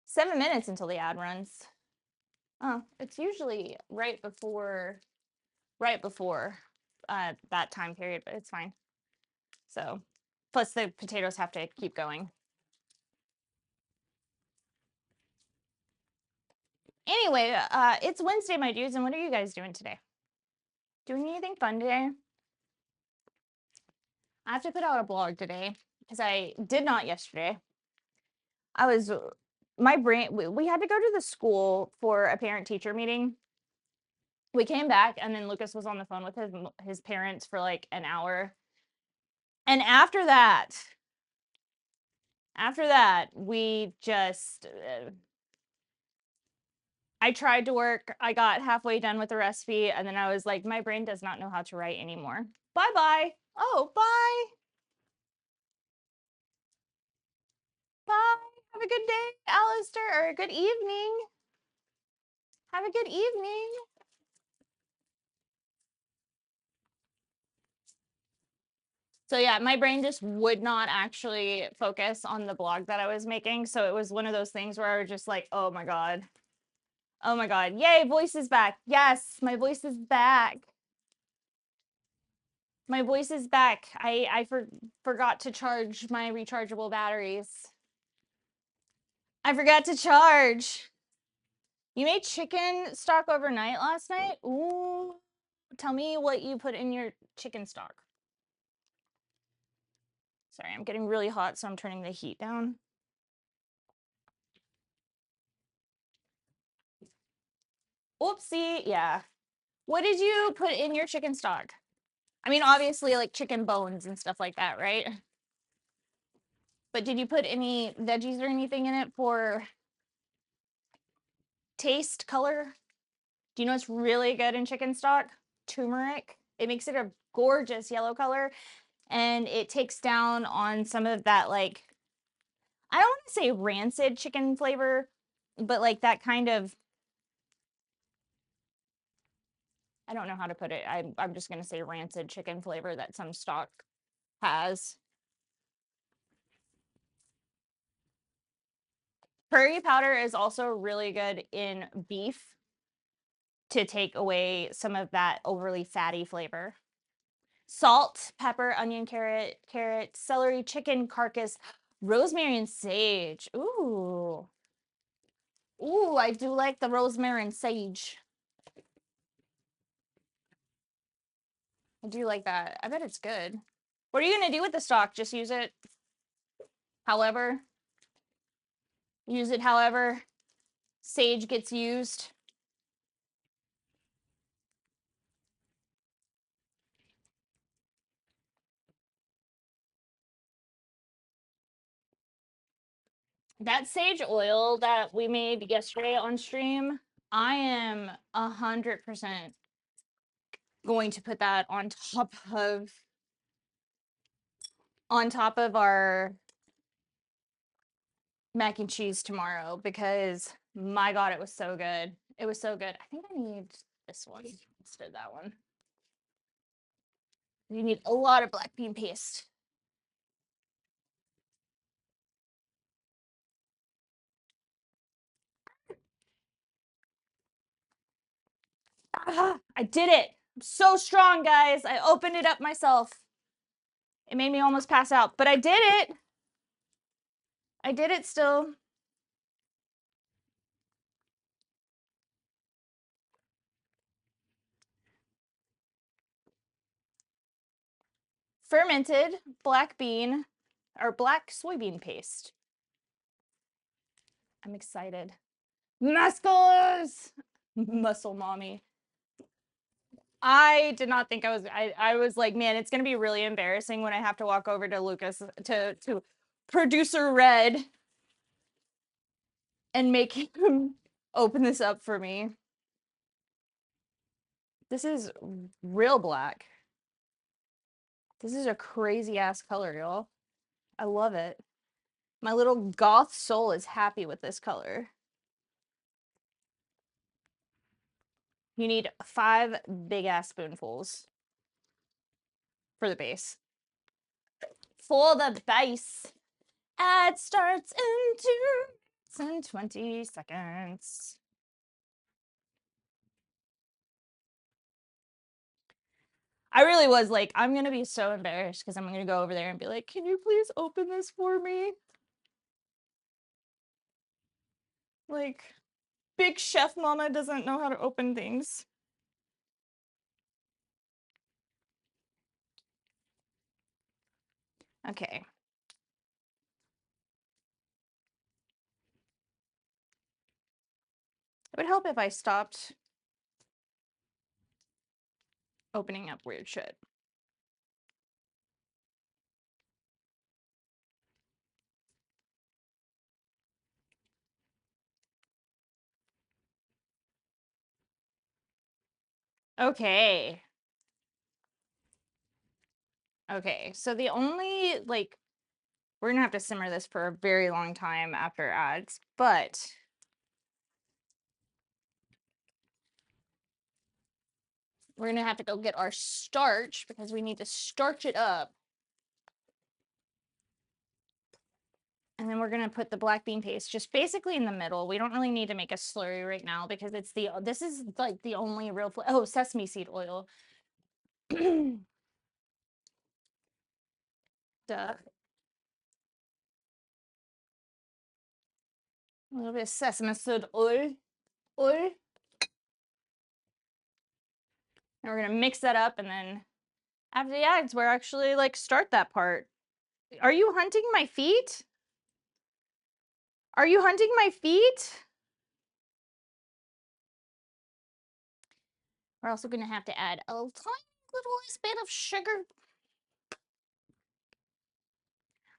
7 minutes until the ad runs. Oh, it's usually right before that time period, but it's fine. So, plus the potatoes have to keep going. Anyway, it's Wednesday, my dudes, and what are you guys doing today? Doing anything fun today? I have to put out a blog today because I did not yesterday. My brain, we had to go to the school for a parent-teacher meeting. We came back, and then Lucas was on the phone with his parents for like an hour. And after that, we just I tried to work. I got halfway done with the recipe, and then I was like, my brain does not know how to write anymore. Bye-bye. Oh, bye. Bye. Have a good day, Alistair, or a good evening. Have a good evening. So yeah, my brain just would not actually focus on the blog that I was making. So it was one of those things where I was just like, oh my God. Oh my God. Yay, voice is back. Yes, my voice is back. My voice is back. I forgot to charge my rechargeable batteries. I forgot to charge. You made chicken stock overnight last night? Ooh. Tell me what you put in your chicken stock. Sorry, I'm getting really hot, so I'm turning the heat down. Oopsie. Yeah. What did you put in your chicken stock? I mean, obviously, like chicken bones and stuff like that, right? But did you put any veggies or anything in it for taste, color? Do you know what's really good in chicken stock? Turmeric. It makes it a gorgeous yellow color, and it takes down on some of that, like, I don't want to say rancid chicken flavor, but like that kind of, I don't know how to put it. I'm just going to say rancid chicken flavor that some stock has. Curry powder is also really good in beef to take away some of that overly fatty flavor. Salt, pepper, onion, carrot, celery, chicken carcass, rosemary, and sage. Ooh. Ooh, I do like the rosemary and sage. I do like that. I bet it's good. What are you going to do with the stock? Just use it however? Use it however sage gets used? That sage oil that we made yesterday on stream, I am 100% going to put that on top of our mac and cheese tomorrow because my God, it was so good. It was so good. I think I need this one instead of that one. You need a lot of black bean paste. Ah, I did it. I'm so strong, guys. I opened it up myself. It made me almost pass out, but I did it. I did it still. Fermented black bean or black soybean paste. I'm excited. Muscles! Muscle mommy. I did not think I was like, man, it's gonna be really embarrassing when I have to walk over to Lucas to producer Red and make him open this up for me. This is real black. This is a crazy ass color, y'all. I love it. My little goth soul is happy with this color. You need 5 big ass spoonfuls for the base. for the base. Ad starts in 2 minutes and 20 seconds. I really was like, I'm gonna be so embarrassed because I'm gonna go over there and be like, can you please open this for me? Like, big chef mama doesn't know how to open things. Okay. It would help if I stopped opening up weird shit. Okay. Okay, so the only, like, we're gonna have to simmer this for a very long time after ads, but we're gonna have to go get our starch because we need to starch it up. And then we're gonna put the black bean paste just basically in the middle. We don't really need to make a slurry right now because it's this is like the only real, oh, sesame seed oil. Duh. A little bit of sesame seed oil. And we're gonna mix that up, and then after the ads, we're actually like start that part. Are you hunting my feet? Are you hunting my feet? We're also gonna have to add a tiny little bit of sugar.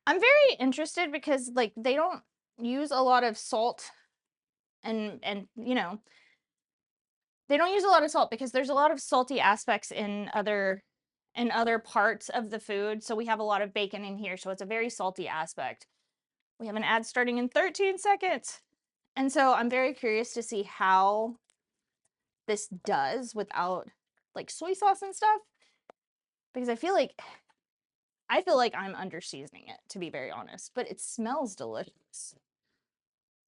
I'm very interested because like they don't use a lot of salt and you know, they don't use a lot of salt because there's a lot of salty aspects in other parts of the food. So we have a lot of bacon in here, so it's a very salty aspect. We have an ad starting in 13 seconds. And so I'm very curious to see how this does without like soy sauce and stuff, because I feel like I'm under seasoning it, to be very honest, but it smells delicious.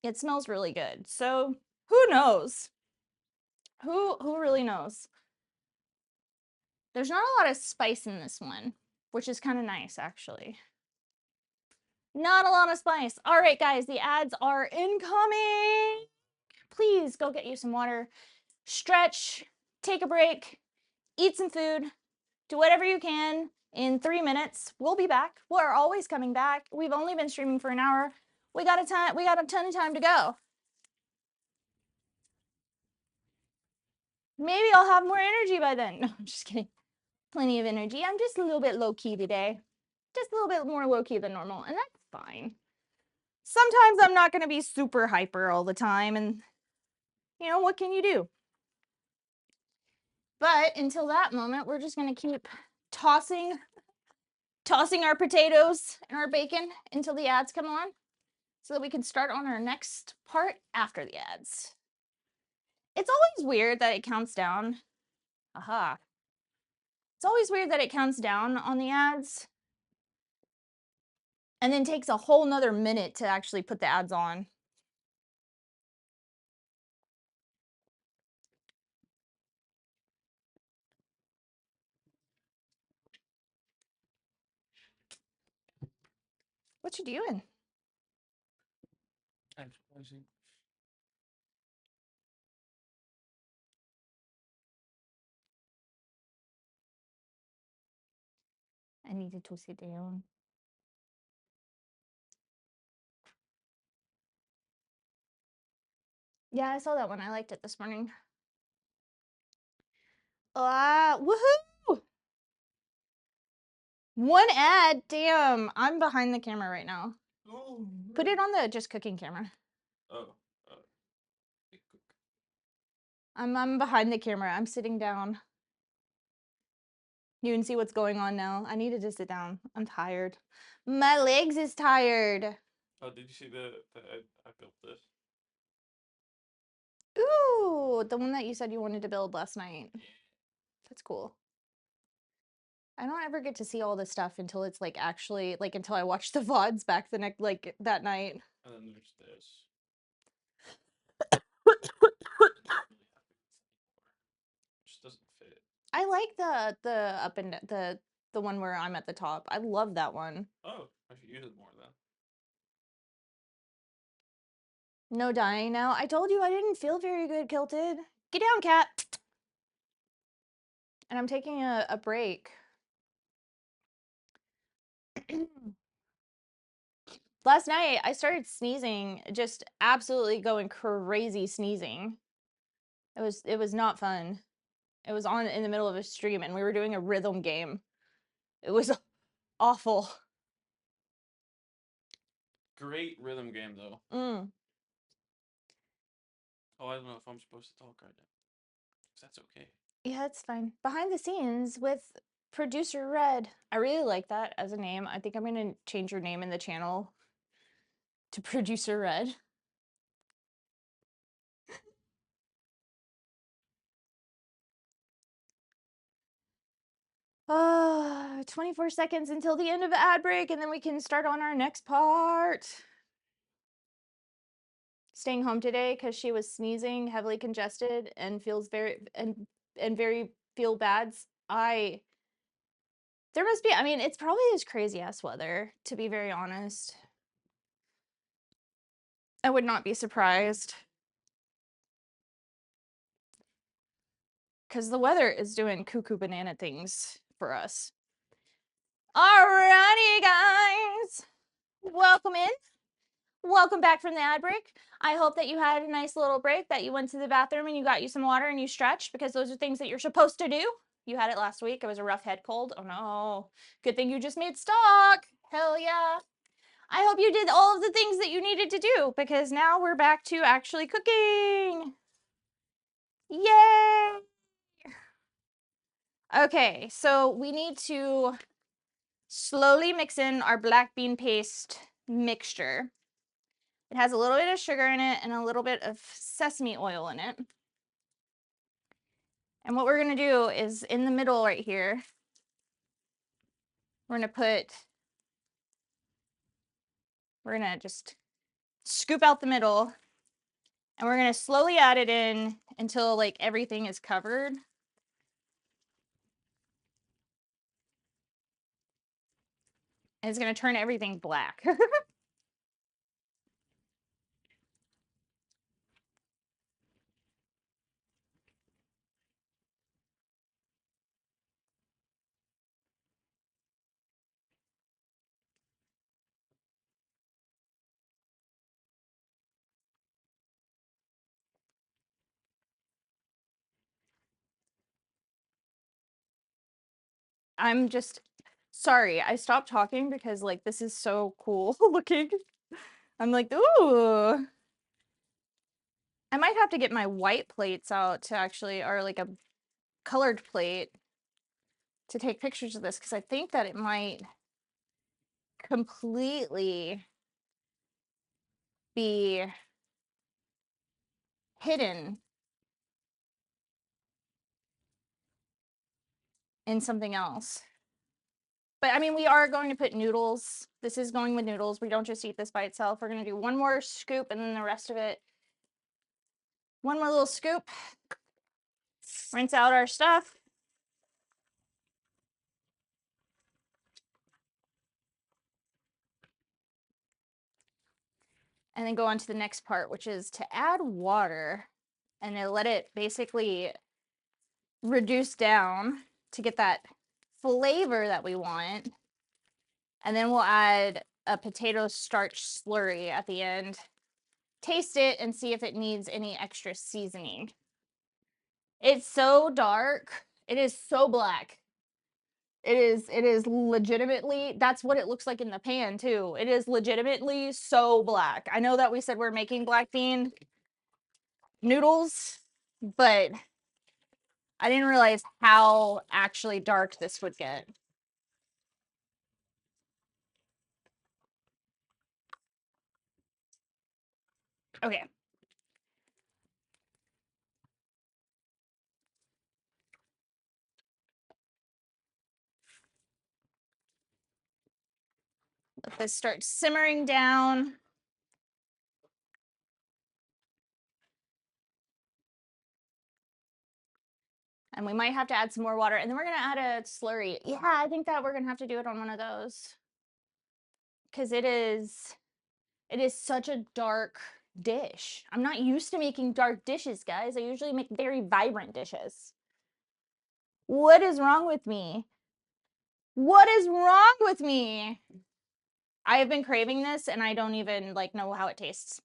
It smells really good. So who knows? Who really knows? There's not a lot of spice in this one, which is kind of nice actually. Not a lot of spice. All right, guys, the ads are incoming. Please go get you some water, stretch, take a break, eat some food, do whatever you can. In 3 minutes, we'll be back. We're always coming back. We've only been streaming for an hour. We got a ton of time to go. Maybe I'll have more energy by then. No, I'm just kidding. Plenty of energy. I'm just a little bit low-key today. Just a little bit more low-key than normal, and that's fine. Sometimes I'm not going to be super hyper all the time, and you know, what can you do? But until that moment, we're just going to keep tossing our potatoes and our bacon until the ads come on so that we can start on our next part after the ads. It's always weird that it counts down. Aha. It's always weird that it counts down on the ads and then takes a whole nother minute to actually put the ads on. What you doing? I'm surprising. I needed to sit down. Yeah, I saw that one. I liked it this morning. Woohoo! One ad. Damn, I'm behind the camera right now. Oh, Put it on the just cooking camera. oh, I'm behind the camera. I'm sitting down. You can see what's going on now. I needed to sit down. I'm tired. My legs is tired. oh, did you see the I built this? Ooh, the one that you said you wanted to build last night. That's cool. I don't ever get to see all this stuff until it's like actually like until I watch the VODs back the next like that night. And then there's this. Just doesn't fit. I like the up and the one where I'm at the top. I love that one. Oh, I should use it more then. No dying now. I told you I didn't feel very good, Kilted. Get down, cat. And I'm taking a break. Last night I started sneezing, just absolutely going crazy sneezing. It was not fun. It was on in the middle of a stream and we were doing a rhythm game. It was awful. Great rhythm game though. Mm. Oh, I don't know if I'm supposed to talk right now. 'Cause that's okay. Yeah, it's fine. Behind the scenes with producer Red. I really like that as a name. I think I'm gonna change your name in the channel to producer Red. Ah, 24 seconds until the end of the ad break, and then we can start on our next part. Staying home today because she was sneezing, heavily congested, and feels very and very feel bads. There must be. I mean, it's probably this crazy ass weather. To be very honest, I would not be surprised because the weather is doing cuckoo banana things for us. Alrighty, guys, welcome in. Welcome back from the ad break. I hope that you had a nice little break, that you went to the bathroom and you got you some water and you stretched, because those are things that you're supposed to do. You had it last week. It was a rough head cold. Oh no. Good thing you just made stock. Hell yeah. I hope you did all of the things that you needed to do, because now we're back to actually cooking. Yay. Okay, so we need to slowly mix in our black bean paste mixture. It has a little bit of sugar in it and a little bit of sesame oil in it. And what we're gonna do is in the middle right here, we're gonna just scoop out the middle, and we're gonna slowly add it in until like everything is covered. And it's gonna turn everything black. I'm just sorry, I stopped talking because like this is so cool looking. I'm like, ooh. I might have to get my white plates out to actually, or like a colored plate to take pictures of this, because I think that it might completely be hidden in something else. But I mean, we are going to put noodles. This is going with noodles. We don't just eat this by itself. We're going to do one more scoop and then the rest of it. One more little scoop. Rinse out our stuff. And then go on to the next part, which is to add water and then let it basically reduce down to get that flavor that we want. And then we'll add a potato starch slurry at the end. Taste it and see if it needs any extra seasoning. It's so dark. It is so black. It is legitimately, that's what it looks like in the pan too. It is legitimately so black. I know that we said we're making black bean noodles, but I didn't realize how actually dark this would get. Okay. Let this start simmering down. And we might have to add some more water. And then we're going to add a slurry. Yeah, I think that we're going to have to do it on one of those. Because it is such a dark dish. I'm not used to making dark dishes, guys. I usually make very vibrant dishes. What is wrong with me? What is wrong with me? I have been craving this and I don't even like know how it tastes.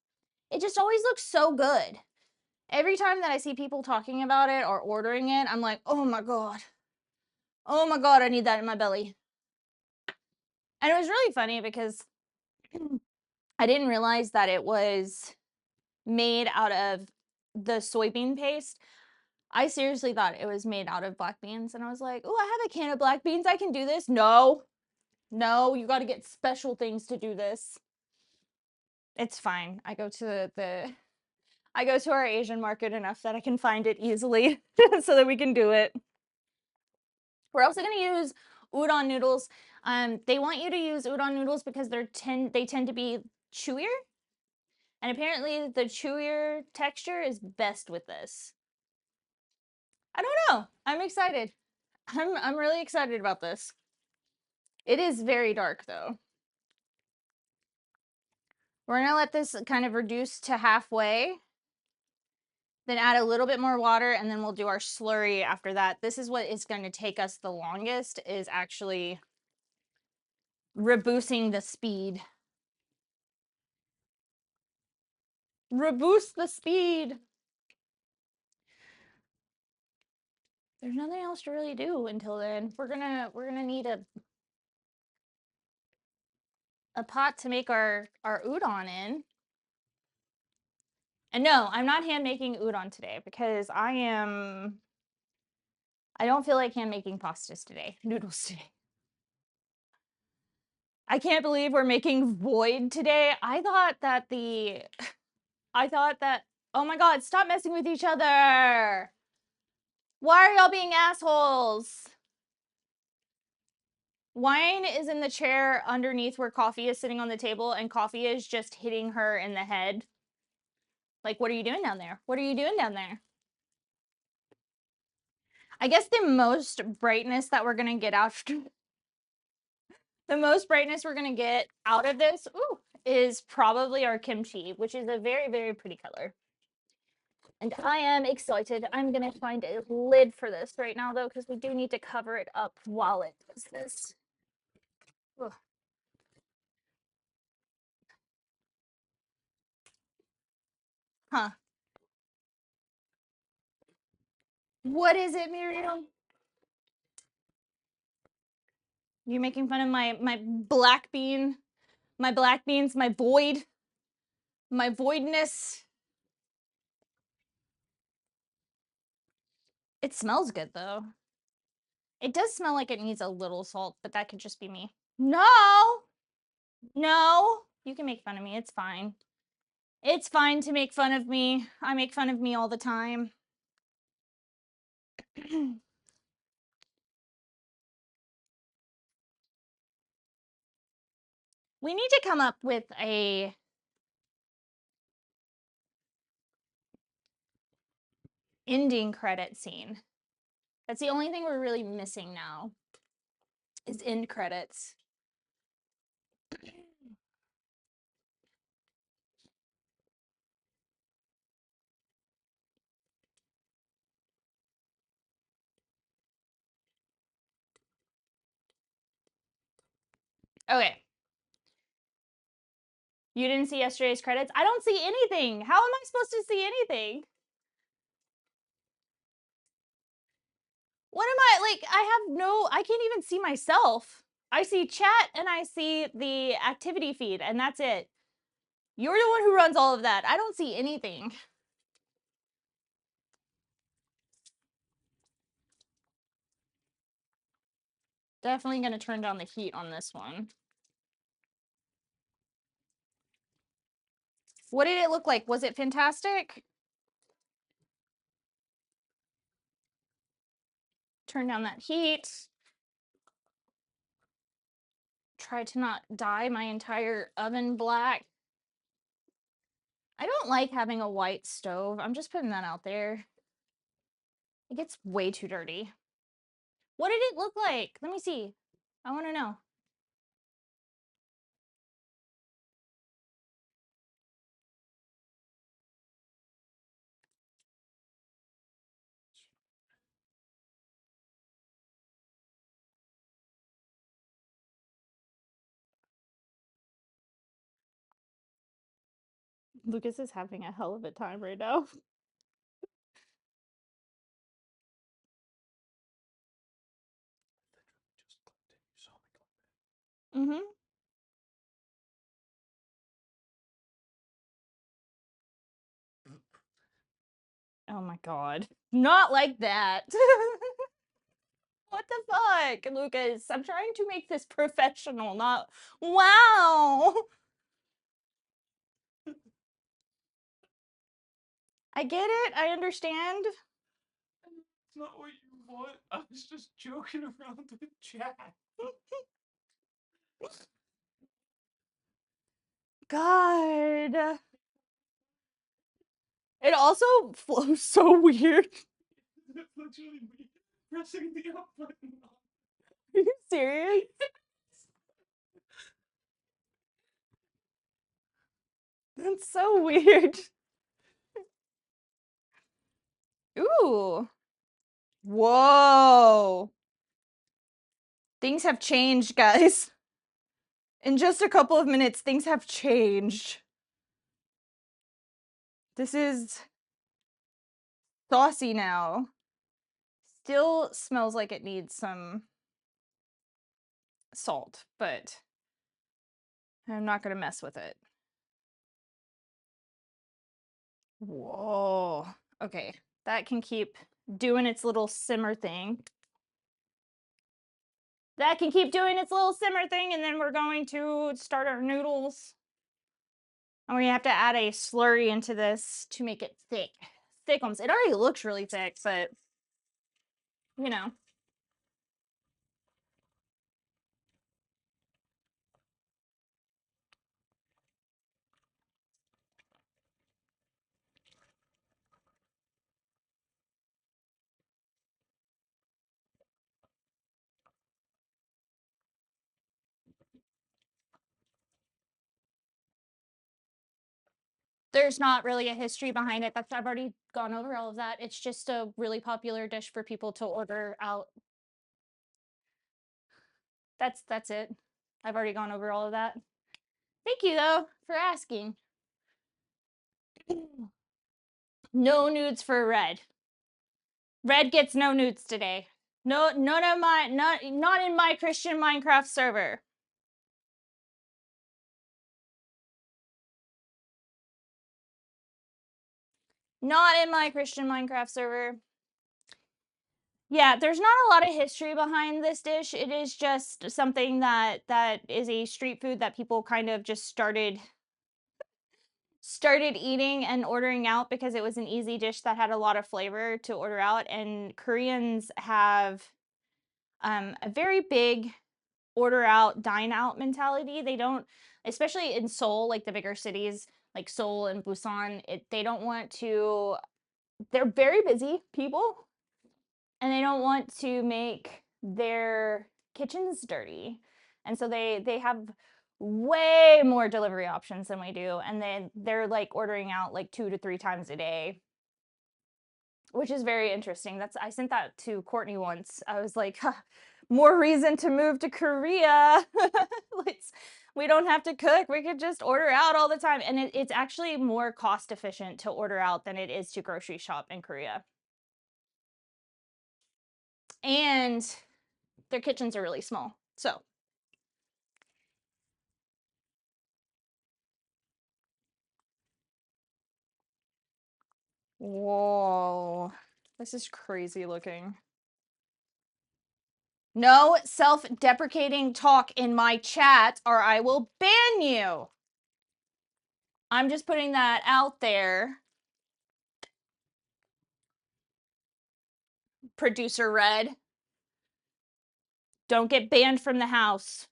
It just always looks so good. Every time that I see people talking about it or ordering it, I'm like, oh my God. Oh my God, I need that in my belly. And it was really funny because I didn't realize that it was made out of the soybean paste. I seriously thought it was made out of black beans. And I was like, oh, I have a can of black beans. I can do this. No, no, you got to get special things to do this. It's fine. I go to our Asian market enough that I can find it easily so that we can do it. We're also going to use udon noodles. They want you to use udon noodles because they tend to be chewier. And apparently the chewier texture is best with this. I don't know. I'm excited. I'm really excited about this. It is very dark though. We're going to let this kind of reduce to halfway. Then add a little bit more water and then we'll do our slurry after that. This is what is going to take us the longest, is actually reboost the speed. Reboost the speed. There's nothing else to really do until then. We're gonna need a pot to make our udon in. And no, I'm not hand making udon today because I don't feel like hand making pastas today, noodles today. I can't believe we're making void today. I thought that, oh my God, stop messing with each other. Why are y'all being assholes? Wine is in the chair underneath where Coffee is sitting on the table, and Coffee is just hitting her in the head. Like, what are you doing down there? What are you doing down there? I guess the most brightness that we're going to get out of this, is probably our kimchi, which is a very, very pretty color. And I am excited. I'm going to find a lid for this right now, though, because we do need to cover it up while it does this. Ugh. Huh. What is it, Miriam? You making fun of my black bean, my black beans, my voidness? It smells good, though. It does smell like it needs a little salt, but that could just be me. No! No! You can make fun of me. It's fine. It's fine to make fun of me. I make fun of me all the time. We need to come up with a ending credit scene. That's the only thing we're really missing now, is end credits. Okay. You didn't see yesterday's credits? I don't see anything. How am I supposed to see anything? What am I, like, I can't even see myself. I see chat and I see the activity feed and that's it. You're the one who runs all of that. I don't see anything. Definitely gonna turn down the heat on this one. What did it look like? Was it fantastic? Turn down that heat. try to not dye my entire oven black. I don't like having a white stove. I'm just putting that out there. It gets way too dirty. What did it look like? Let me see. I want to know. Lucas is having a hell of a time right now. Mm-hmm. Oh my god. Not like that. What the fuck, Lucas? I'm trying to make this professional, not wow. I get it. I understand. It's not what you want. I was just joking around with chat. God. It also flows so weird. It's literally me pressing the up button. Are you serious? That's so weird. Ooh. Whoa. Things have changed, guys. In just a couple of minutes, things have changed. This is saucy now. Still smells like it needs some salt, but I'm not going to mess with it. Whoa. Okay, that can keep doing its little simmer thing. That can keep doing its little simmer thing, and then we're going to start our noodles. And we have to add a slurry into this to make it thick. Thickums. It already looks really thick, but you know. There's not really a history behind it. I've already gone over all of that. It's just a really popular dish for people to order out. That's it. I've already gone over all of that. Thank you though for asking. No nudes for Red. Red gets no nudes today. No, none of my not in my Christian Minecraft server. Not in my Christian Minecraft server. Yeah, there's not a lot of history behind this dish. It is just something that is a street food that people kind of just started eating and ordering out because it was an easy dish that had a lot of flavor to order out. And Koreans have a very big order out, dine out mentality. They don't, especially in Seoul, like the bigger cities like Seoul and Busan, they don't want to, they're very busy people and they don't want to make their kitchens dirty. And so they have way more delivery options than we do. And then they're like ordering out like 2 to 3 times a day, which is very interesting. I sent that to Courtney once. I was like, huh, more reason to move to Korea. We don't have to cook. We could just order out all the time. And it's actually more cost efficient to order out than it is to grocery shop in Korea. And their kitchens are really small. So whoa, this is crazy looking. No self-deprecating talk in my chat or I will ban you. I'm just putting that out there. Producer Red. Don't get banned from the house.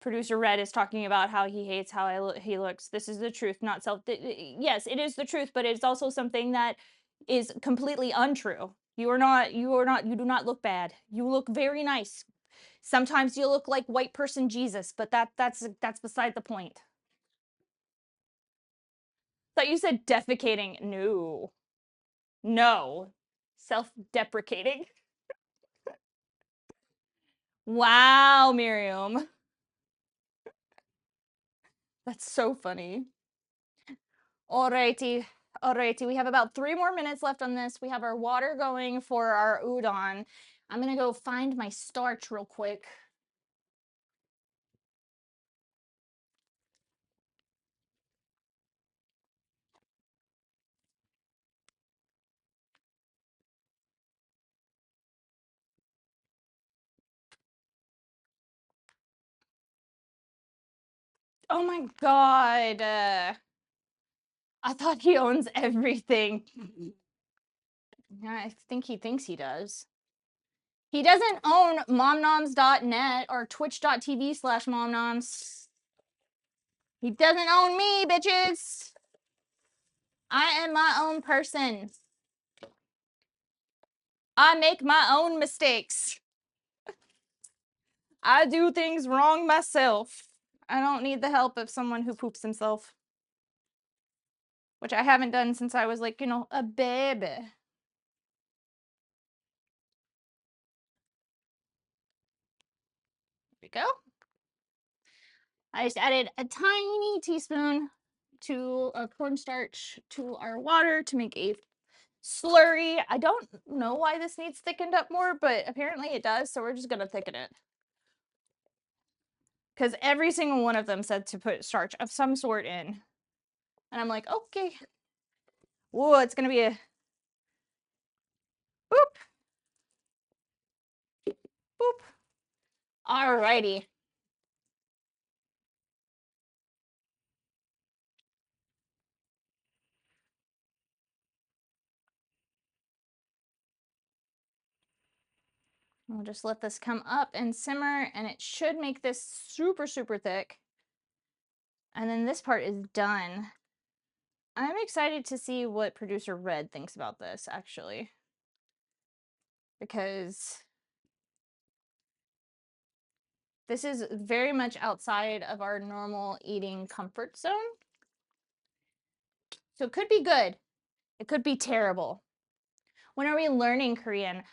Producer Red is talking about how he hates how he looks. This is the truth, not self. Yes, it is the truth, but it's also something that is completely untrue. You are not. You are not. You do not look bad. You look very nice. Sometimes you look like white person Jesus, but that's beside the point. Thought you said defecating. No, no, self-deprecating. Wow, Miriam, that's so funny. Alrighty. Alrighty, we have about 3 more minutes left on this. We have our water going for our udon. I'm gonna go find my starch real quick. Oh my god. I thought he owns everything. I think he thinks he does. He doesn't own momnoms.net or twitch.tv/momnoms. He doesn't own me, bitches. I am my own person. I make my own mistakes. I do things wrong myself. I don't need the help of someone who poops himself. Which I haven't done since I was like, a baby. There we go. I just added a tiny teaspoon to cornstarch to our water to make a slurry. I don't know why this needs thickened up more, but apparently it does, so we're just gonna thicken it. Because every single one of them said to put starch of some sort in. And I'm like, okay. Whoa, it's gonna be a boop. Boop. Alrighty. We'll just let this come up and simmer, and it should make this super, super thick. And then this part is done. I'm excited to see what producer Red thinks about this, actually. Because this is very much outside of our normal eating comfort zone. So it could be good. It could be terrible. When are we learning Korean?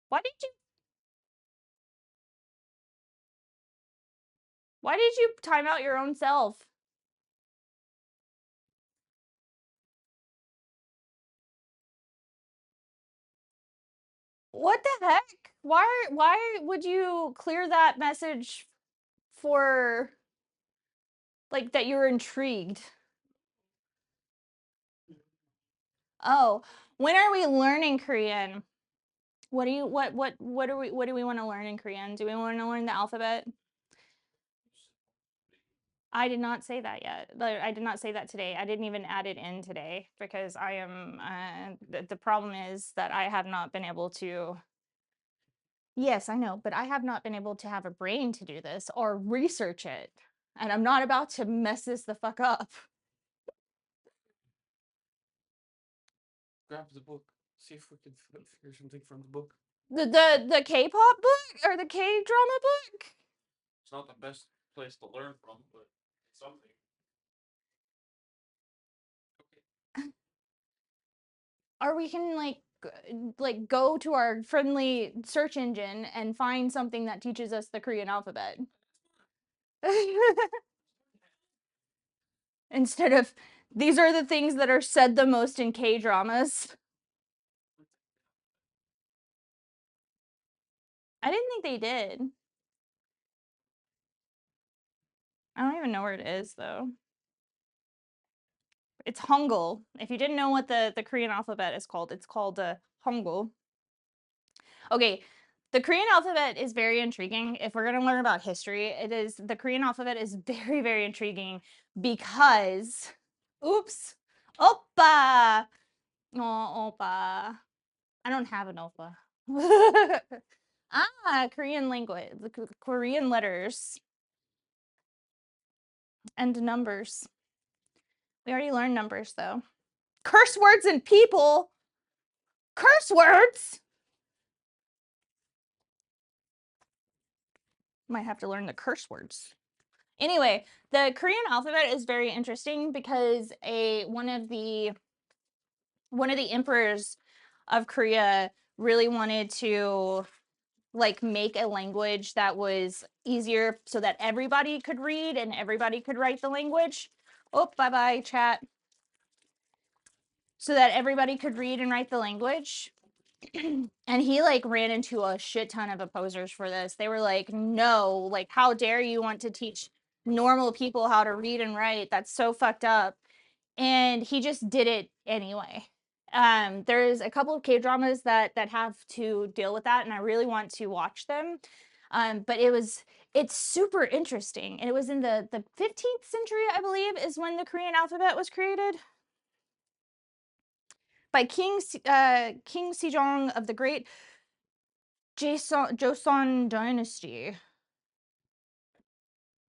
Why did you time out your own self? What the heck? Why would you clear that message for like that you're intrigued? Oh, when are we learning Korean? What do we want to learn in Korean? Do we want to learn the alphabet? I did not say that yet. I did not say that today. I didn't even add it in today because I am the problem is that I have not been able to. Yes, I know, but I have not been able to have a brain to do this or research it. And I'm not about to mess this the fuck up. Grab the book. See if we can figure something from the book. The K-pop book or the K-drama book? It's not the best place to learn from, but it's something. Okay. Or we can like go to our friendly search engine and find something that teaches us the Korean alphabet. Instead of these are the things that are said the most in K-dramas. I didn't think they did. I don't even know where it is though. It's Hangul. If you didn't know what the Korean alphabet is called, it's called Hangul. Okay, the Korean alphabet is very intriguing. If we're going to learn about history, the Korean alphabet is very, very intriguing because, oops, oppa. Oh, oppa. I don't have an oppa. Korean language, the Korean letters and numbers. We already learned numbers though. Curse words and people. Curse words. Might have to learn the curse words. Anyway, the Korean alphabet is very interesting because one of the emperors of Korea really wanted to like make a language that was easier so that everybody could read and everybody could write the language. Oh, bye-bye, chat. So that everybody could read and write the language. And he like ran into a shit ton of opposers for this. They were like, no, like, how dare you want to teach normal people how to read and write? That's so fucked up. And he just did it anyway. There's a couple of K-dramas that have to deal with that, and I really want to watch them. But it's super interesting. And it was in the 15th century, I believe, is when the Korean alphabet was created by King Sejong of the Great Joseon Dynasty.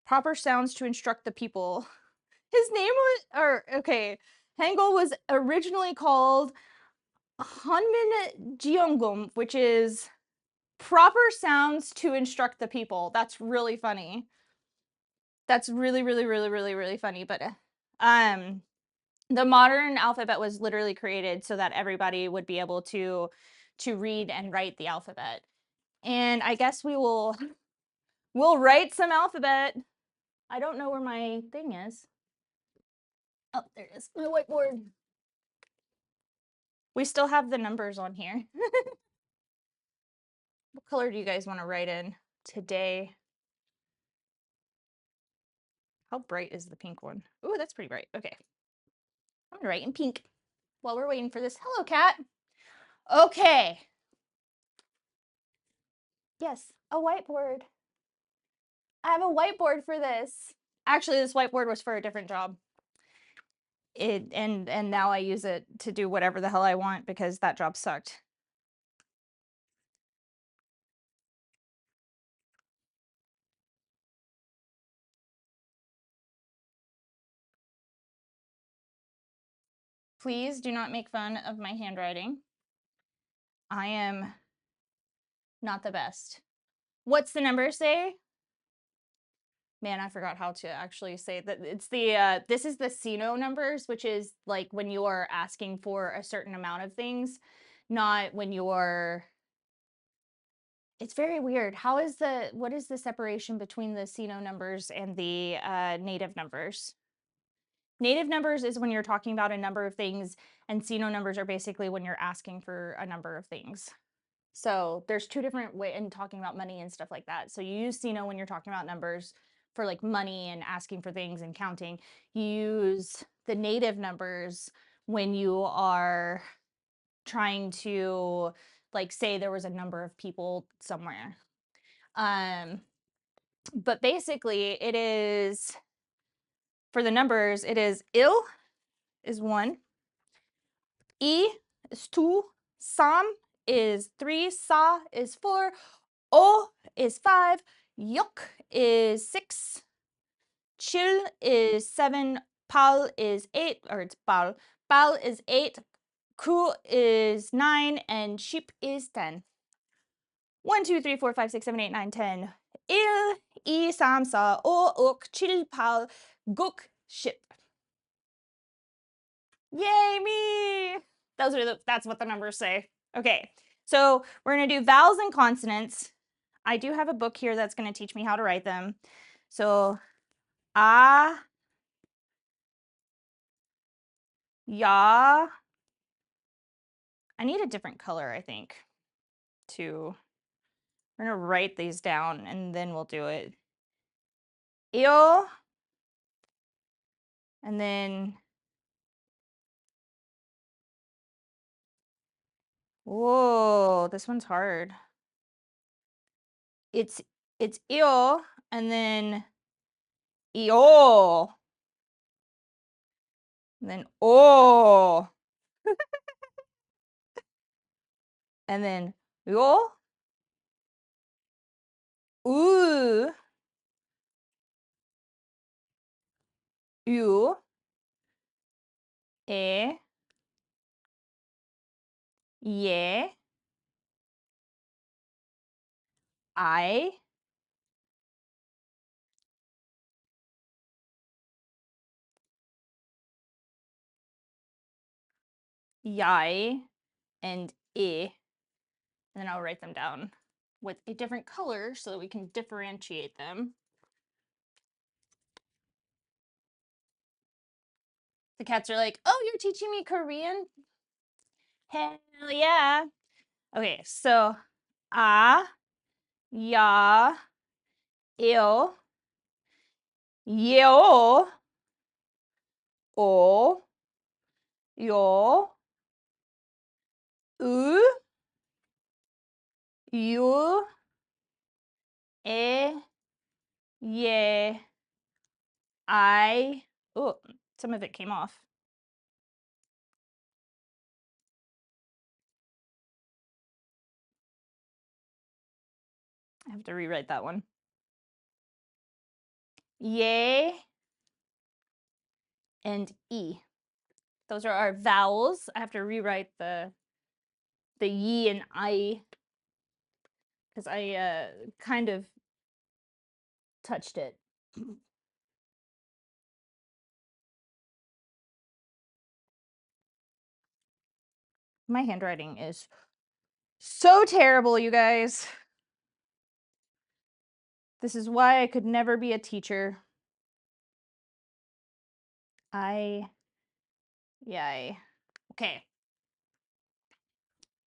Proper sounds to instruct the people. His name Hangul was originally called Hanmin Jeongum, which is proper sounds to instruct the people. That's really funny. That's really, really, really, really, really funny. But the modern alphabet was literally created so that everybody would be able to read and write the alphabet. And I guess we'll write some alphabet. I don't know where my thing is. Oh, there it is. My whiteboard. We still have the numbers on here. What color do you guys want to write in today? How bright is the pink one? Ooh, that's pretty bright. Okay. I'm gonna write in pink while we're waiting for this. Hello, cat. Okay. Yes, a whiteboard. I have a whiteboard for this. Actually, this whiteboard was for a different job. And now I use it to do whatever the hell I want because that job sucked. Please do not make fun of my handwriting. I am not the best. What's the number say? Man, I forgot how to actually say that. It's the this is the Sino numbers, which is like when you are asking for a certain amount of things, not when you're. It's very weird. What is the separation between the Sino numbers and the native numbers? Native numbers is when you're talking about a number of things, and Sino numbers are basically when you're asking for a number of things. So there's two different ways in talking about money and stuff like that. So you use Sino when you're talking about numbers for like money and asking for things and counting. You use the native numbers when you are trying to like say there was a number of people somewhere. But basically it is for the numbers, it is il is 1, I is 2, sam is 3, sa is 4, o is 5, yok is 6, chil is 7, pal is 8, or it's pal. Pal is 8, ku is 9, and sheep is 10. 1, 2, 3, 4, 5, 6, 7, 8, 9, 10. Il, I, sam, sa, o, uk, chil, pal, guk, ship. Yay, me! That's what the numbers say. Okay, so we're gonna do vowels and consonants. I do have a book here that's gonna teach me how to write them. So, ya. I need a different color, I think, we're gonna write these down and then we'll do it. Il, and then, whoa, this one's hard. It's il, and then io, and then o, and then yo, U, U, E, Ye, I, Yai, and I. And then I'll write them down with a different color so that we can differentiate them. The cats are like, oh, you're teaching me Korean? Hell yeah. Okay, so ya, il, yo, o, yo, u, yu, e, ye, I. Oh, some of it came off. I have to rewrite that one. Ye and E. Those are our vowels. I have to rewrite the ye and I because I kind of touched it. My handwriting is so terrible, you guys. This is why I could never be a teacher. Yay. Okay.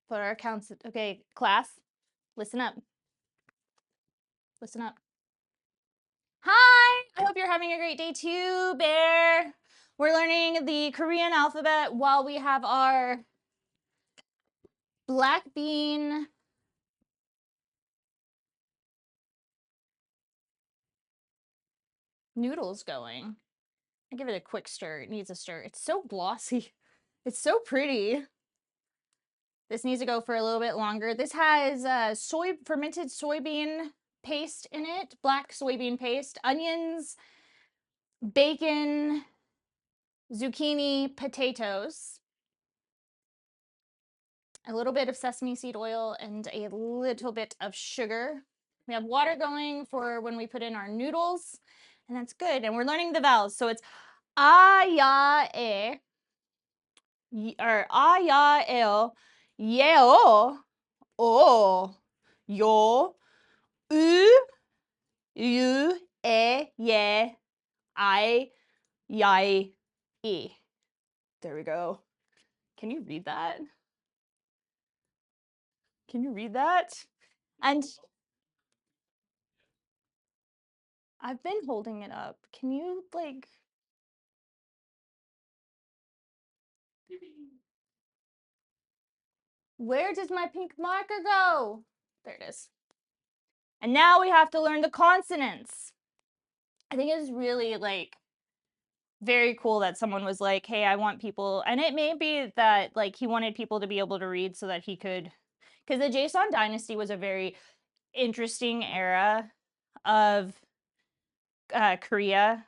Put our accounts. Okay, class, listen up. Listen up. Hi! I hope you're having a great day too, Bear. We're learning the Korean alphabet while we have our black bean noodles going. I give it a quick stir. It needs a stir. It's so glossy. It's so pretty. This needs to go for a little bit longer. This has fermented soybean paste in it, black soybean paste, onions, bacon, zucchini, potatoes, a little bit of sesame seed oil, and a little bit of sugar. We have water going for when we put in our noodles, and that's good. And we're learning the vowels. So it's a, ya, e, or a, ya, el, yeo, o, yo, u, u, e, ye, I, yai, e. There we go. Can you read that? Can you read that? And I've been holding it up. Can you, like... Where does my pink marker go? There it is. And now we have to learn the consonants. I think it's really, like, very cool that someone was like, hey, I want people... And it may be that, like, he wanted people to be able to read so that he could... Because the Joseon Dynasty was a very interesting era of Korea.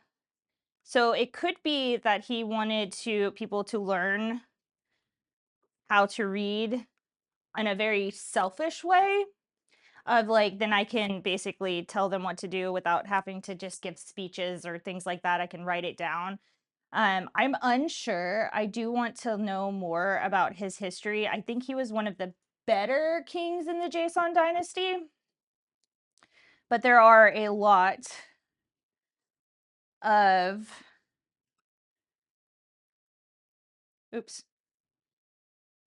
So it could be that he wanted people to learn how to read in a very selfish way of like, then I can basically tell them what to do without having to just give speeches or things like that. I can write it down. I'm unsure. I do want to know more about his history. I think he was one of the better kings in the Joseon Dynasty, but there are a lot of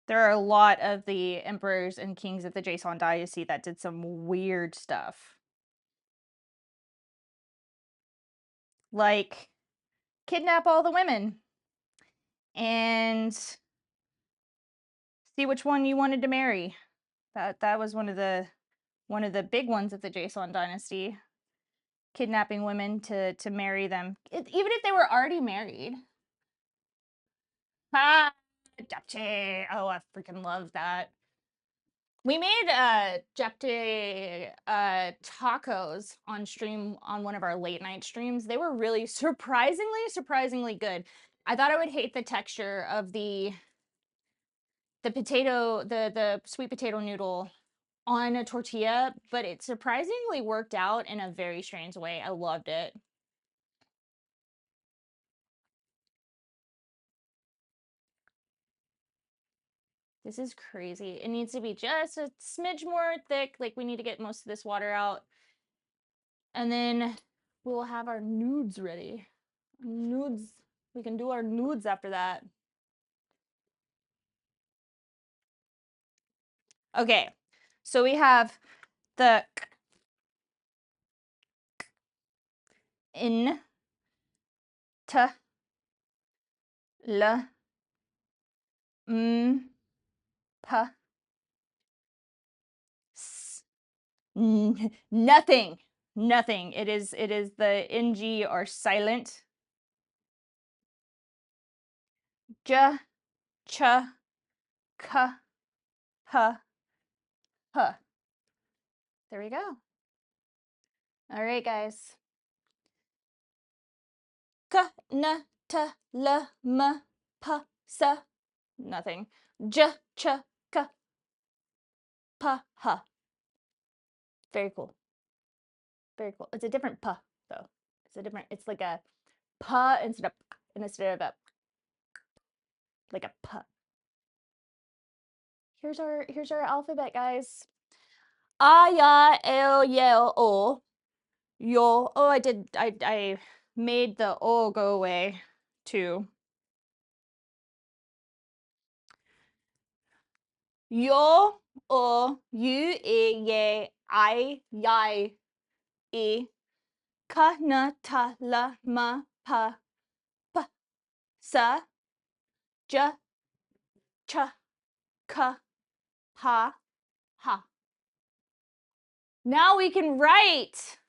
there are a lot of the emperors and kings of the Joseon Dynasty that did some weird stuff. Like kidnap all the women and see which one you wanted to marry. That was one of the big ones of the Joseon Dynasty. Kidnapping women to marry them, even if they were already married. Ah, japchae. Oh, I freaking love that. We made japchae tacos on stream on one of our late night streams. They were really surprisingly good. I thought I would hate the texture of the potato, the sweet potato noodle on a tortilla, but it surprisingly worked out in a very strange way. I loved it. This is crazy. It needs to be just a smidge more thick. Like, we need to get most of this water out. And then we'll have our nudes ready. Nudes. We can do our nudes after that. Okay. So we have the in t l m p s nothing. Nothing. It is the ng are silent. J ch k h h. There we go. All right, guys. K n t l m p s. Nothing. J ch k p h. Very cool. Very cool. It's a different p though. It's like a p instead of a like a p. Here's our alphabet, guys. A ya el yel o yo. Oh, I made the o go away too. Yo o you e ye I yai e ka na ta la ma pa p sa j ch ka ha ha. Now we can write.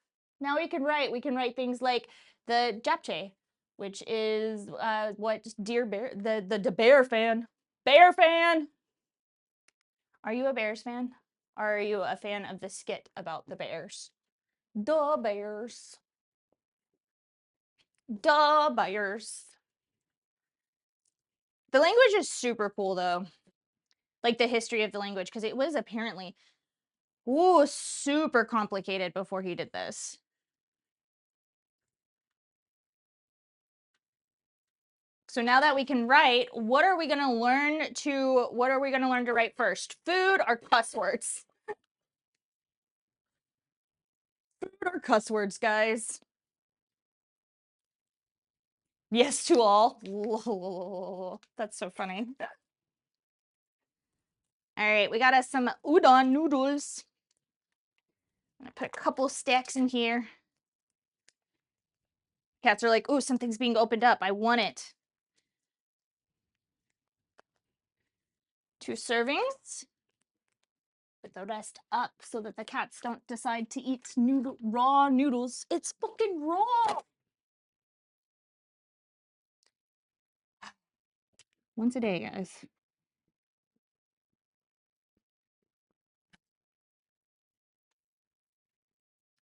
Now we can write. We can write things like the japchae, which is what dear bear, the bear fan. Bear fan. Are you a Bears fan? Or are you a fan of the skit about the Bears? The Bears. The Bears. The language is super cool though. Like the history of the language, because it was apparently super complicated before he did this. So now that we can write, what are we going to learn to write first? Food or cuss words? Food or cuss words, guys? Yes to all. That's so funny. All right, we got us some udon noodles. I'm gonna put a couple stacks in here. Cats are like, ooh, something's being opened up. I want it. 2 servings. Put the rest up so that the cats don't decide to eat raw noodles. It's fucking raw. Once a day, guys.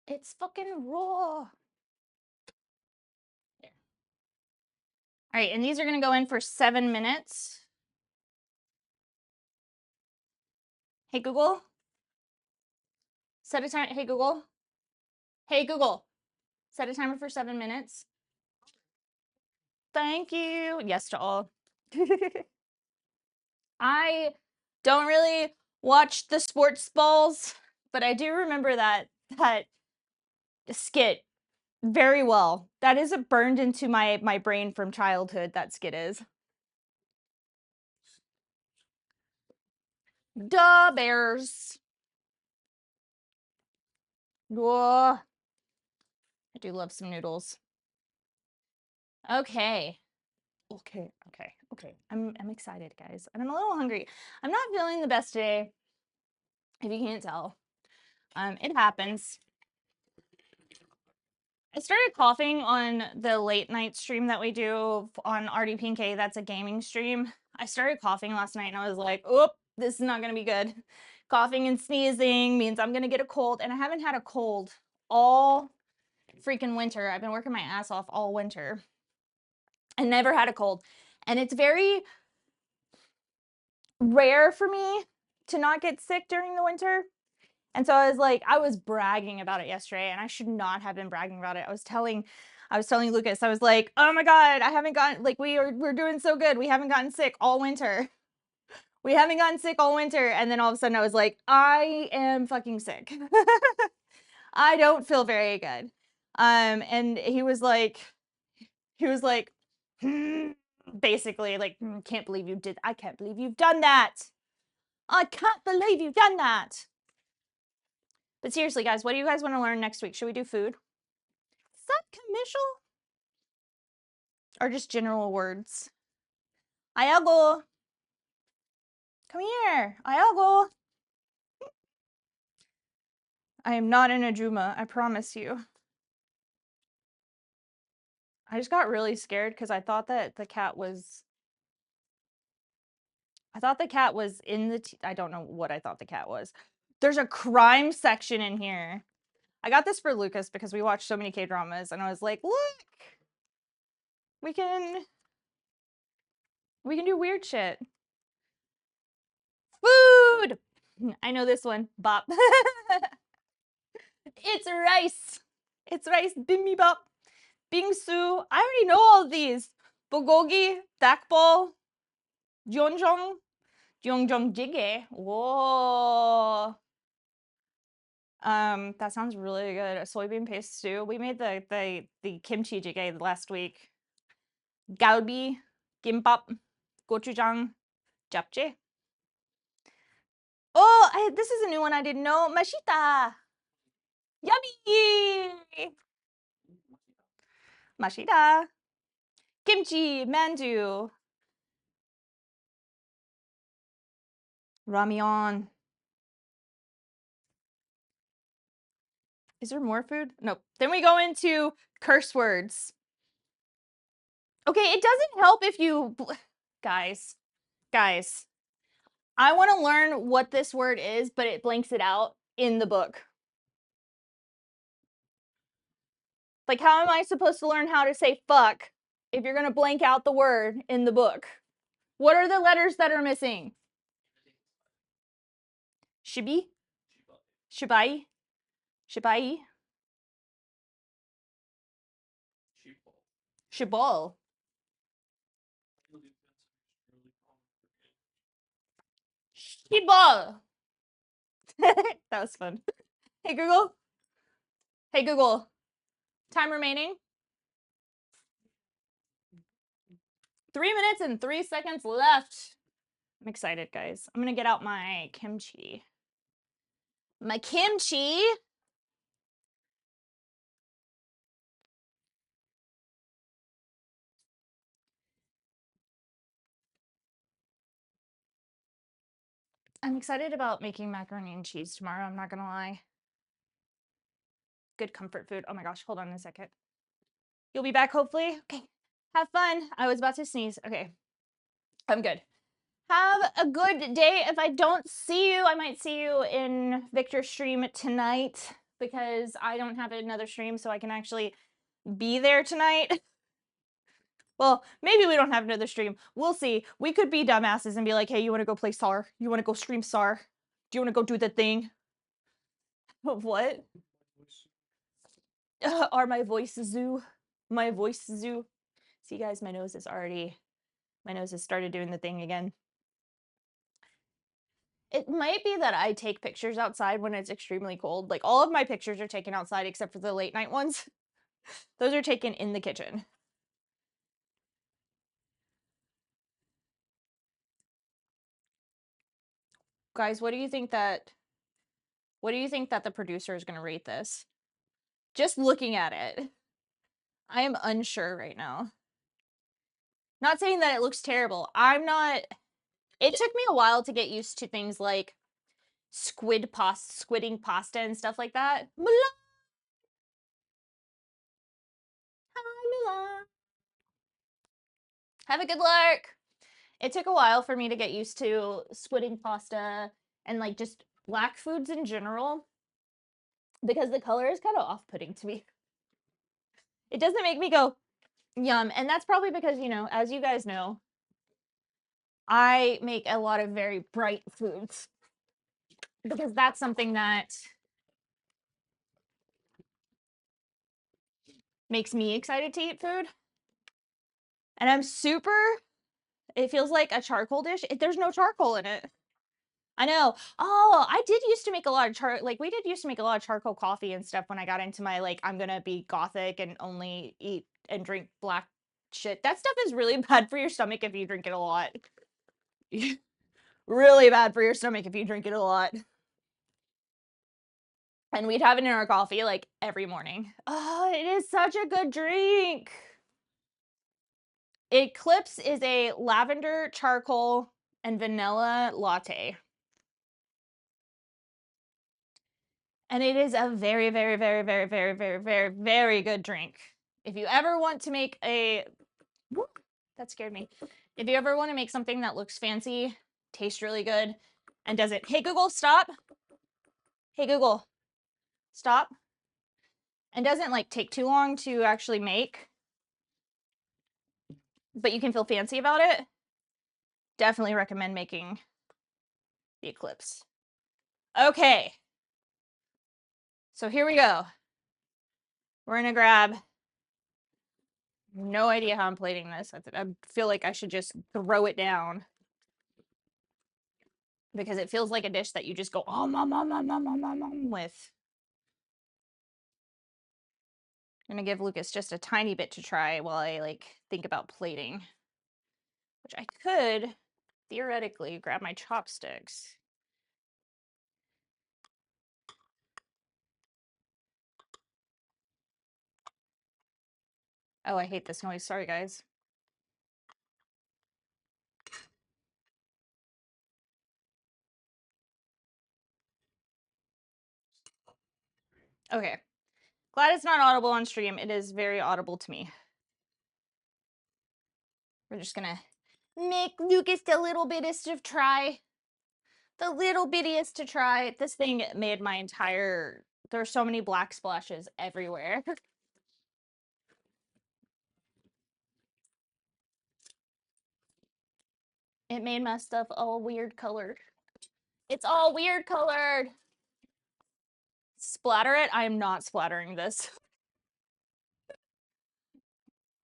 It's fucking raw. There. All right, and these are gonna go in for 7 minutes. Hey, Google. Set a time. Hey, Google. Hey, Google. Set a timer for 7 minutes. Thank you. Yes to all. I don't really watch the sports balls, but I do remember that skit very well. That is burned into my brain from childhood, that skit is. Duh, Bears. Whoa. I do love some noodles. Okay. I'm excited, guys. And I'm a little hungry. I'm not feeling the best today, if you can't tell. It happens. I started coughing on the late night stream that we do on RDPK. That's a gaming stream. I started coughing last night and I was like, oh, this is not going to be good. Coughing and sneezing means I'm gonna get a cold, and I haven't had a cold all freaking winter. I've been working my ass off all winter. I never had a cold. And it's very rare for me to not get sick during the winter. And so I was bragging about it yesterday, and I should not have been bragging about it. I was telling Lucas, I was like, oh my God, I haven't gotten, like, we're doing so good. We haven't gotten sick all winter. We haven't gotten sick all winter. And then all of a sudden I was like, I am fucking sick. I don't feel very good. And he was like, basically like, can't believe you did. I can't believe you've done that. I can't believe you've done that. But seriously, guys, what do you guys want to learn next week? Should we do food? Is that commercial? Or just general words? Ayago. Come here. Ayago. I am not an Ajuma, I promise you. I just got really scared because I thought that the cat was... I thought the cat was in the... I don't know what I thought the cat was. There's a crime section in here. I got this for Lucas because we watch so many K-dramas, and I was like, look! We can do weird shit. Food! I know this one. Bop. It's rice. It's rice. Bibimbap. Bingsu. I already know all of these. Bulgogi. Dakbol. Jeonjong. Jeonjong jjigae. Whoa. That sounds really good. A soybean paste stew. We made the kimchi jjigae last week. Galbi. Gimbap. Gochujang. Japchae. Oh, this is a new one I didn't know. Mashita. Yummy! Mashita. Kimchi, mandu. Ramyeon. Is there more food? Nope. Then we go into curse words. Okay, it doesn't help if you... Guys. I want to learn what this word is, but it blanks it out in the book. Like, how am I supposed to learn how to say fuck if you're going to blank out the word in the book? What are the letters that are missing? Shibi? Shibai? Shibai? Shibol. Shibol. That was fun. Hey Google. Hey Google. Time remaining. 3 minutes and 3 seconds left. I'm excited, guys. I'm gonna get out my kimchi. My kimchi. I'm excited about making macaroni and cheese tomorrow. I'm not gonna lie. Good comfort food. Oh my gosh, hold on a second. You'll be back hopefully? Okay. Have fun. I was about to sneeze. Okay. I'm good. Have a good day. If I don't see you, I might see you in Victor's stream tonight because I don't have another stream so I can actually be there tonight. Well, maybe we don't have another stream. We'll see. We could be dumbasses and be like, hey, you want to go play SAR? You want to go stream SAR? Do you want to go do the thing? What? Are my voice zoo? My voice zoo? See, guys, my nose has started doing the thing again. It might be that I take pictures outside when it's extremely cold. Like, all of my pictures are taken outside except for the late night ones. Those are taken in the kitchen. Guys, what do you think that the producer is going to rate this? Just looking at it. I am unsure right now. Not saying that it looks terrible. It took me a while to get used to things like squidding pasta and stuff like that. Mulan! Hi, Mulan! Have a good lark! It took a while for me to get used to squidding pasta and like just black foods in general, because the color is kind of off-putting to me. It doesn't make me go, yum. And that's probably because, you know, as you guys know, I make a lot of very bright foods because that's something that makes me excited to eat food. And I'm super, it feels like a charcoal dish. There's no charcoal in it. I know. Oh, I did used to make a lot of we did used to make a lot of charcoal coffee and stuff when I got into my, like, I'm gonna be gothic and only eat and drink black shit. That stuff is really bad for your stomach if you drink it a lot. Really bad for your stomach if you drink it a lot. And we'd have it in our coffee, like, every morning. Oh, it is such a good drink. Eclipse is a lavender, charcoal, and vanilla latte. And it is a very, very, very, very, very, very, very, very good drink. If you ever want to make a... That scared me. If you ever want to make something that looks fancy, tastes really good, and doesn't... Hey, Google, stop. Hey, Google, stop. And doesn't, like, take too long to actually make, but you can feel fancy about it, definitely recommend making the Eclipse. Okay. So here we go. We're gonna grab... No idea how I'm plating this. I feel like I should just throw it down, because it feels like a dish that you just go with. I'm gonna give Lucas just a tiny bit to try while I, like, think about plating, which I could theoretically grab my chopsticks. Oh, I hate this noise. Sorry, guys. Okay. Glad it's not audible on stream. It is very audible to me. We're just gonna make Lucas the little bittiest of try. The little bittiest to try. This thing made my entire... There's so many black splashes everywhere. It made my stuff all weird colored. It's all weird colored. Splatter it? I am not splattering this.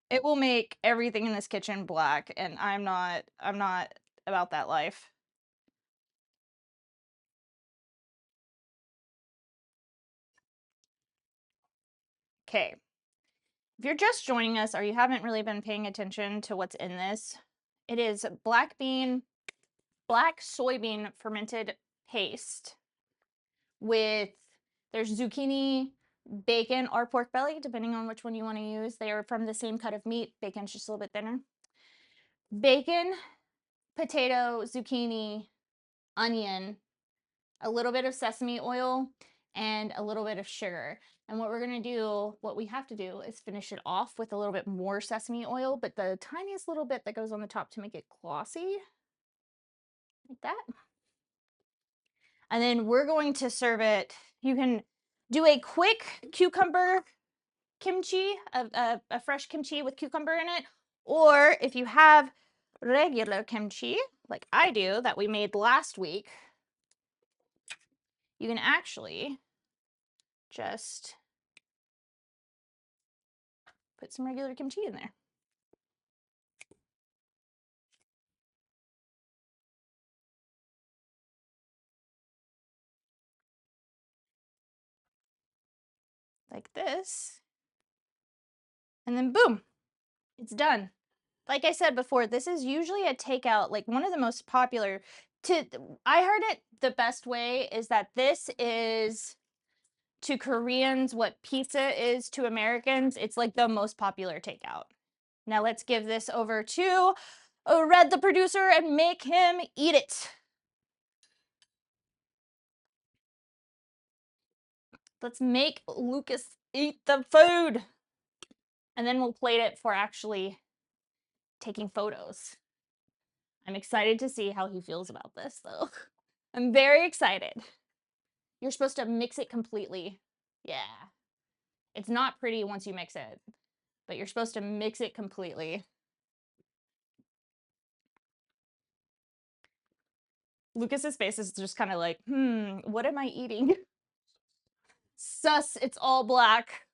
It will make everything in this kitchen black, and I'm not about that life. Okay. If you're just joining us or you haven't really been paying attention to what's in this, it is black soybean fermented paste with, there's zucchini, bacon, or pork belly, depending on which one you want to use. They are from the same cut of meat. Bacon's just a little bit thinner. Bacon, potato, zucchini, onion, a little bit of sesame oil, and a little bit of sugar. And what we're gonna do, what we have to do is finish it off with a little bit more sesame oil, but the tiniest little bit that goes on the top to make it glossy, like that. And then we're going to serve it. You can do a quick cucumber kimchi, a fresh kimchi with cucumber in it, or if you have regular kimchi, like I do, that we made last week, you can actually just put some regular kimchi in there. Like this. And then boom, it's done. Like I said before, this is usually a takeout, like one of the most popular. I heard it the best way is that this is to Koreans what pizza is to Americans. It's like the most popular takeout. Now let's give this over to Red, the producer, and make him eat it. Let's make Lucas eat the food. And then we'll plate it for actually taking photos. I'm excited to see how he feels about this, though. I'm very excited. You're supposed to mix it completely. Yeah. It's not pretty once you mix it, but you're supposed to mix it completely. Lucas's face is just kind of like, what am I eating? Sus, it's all black.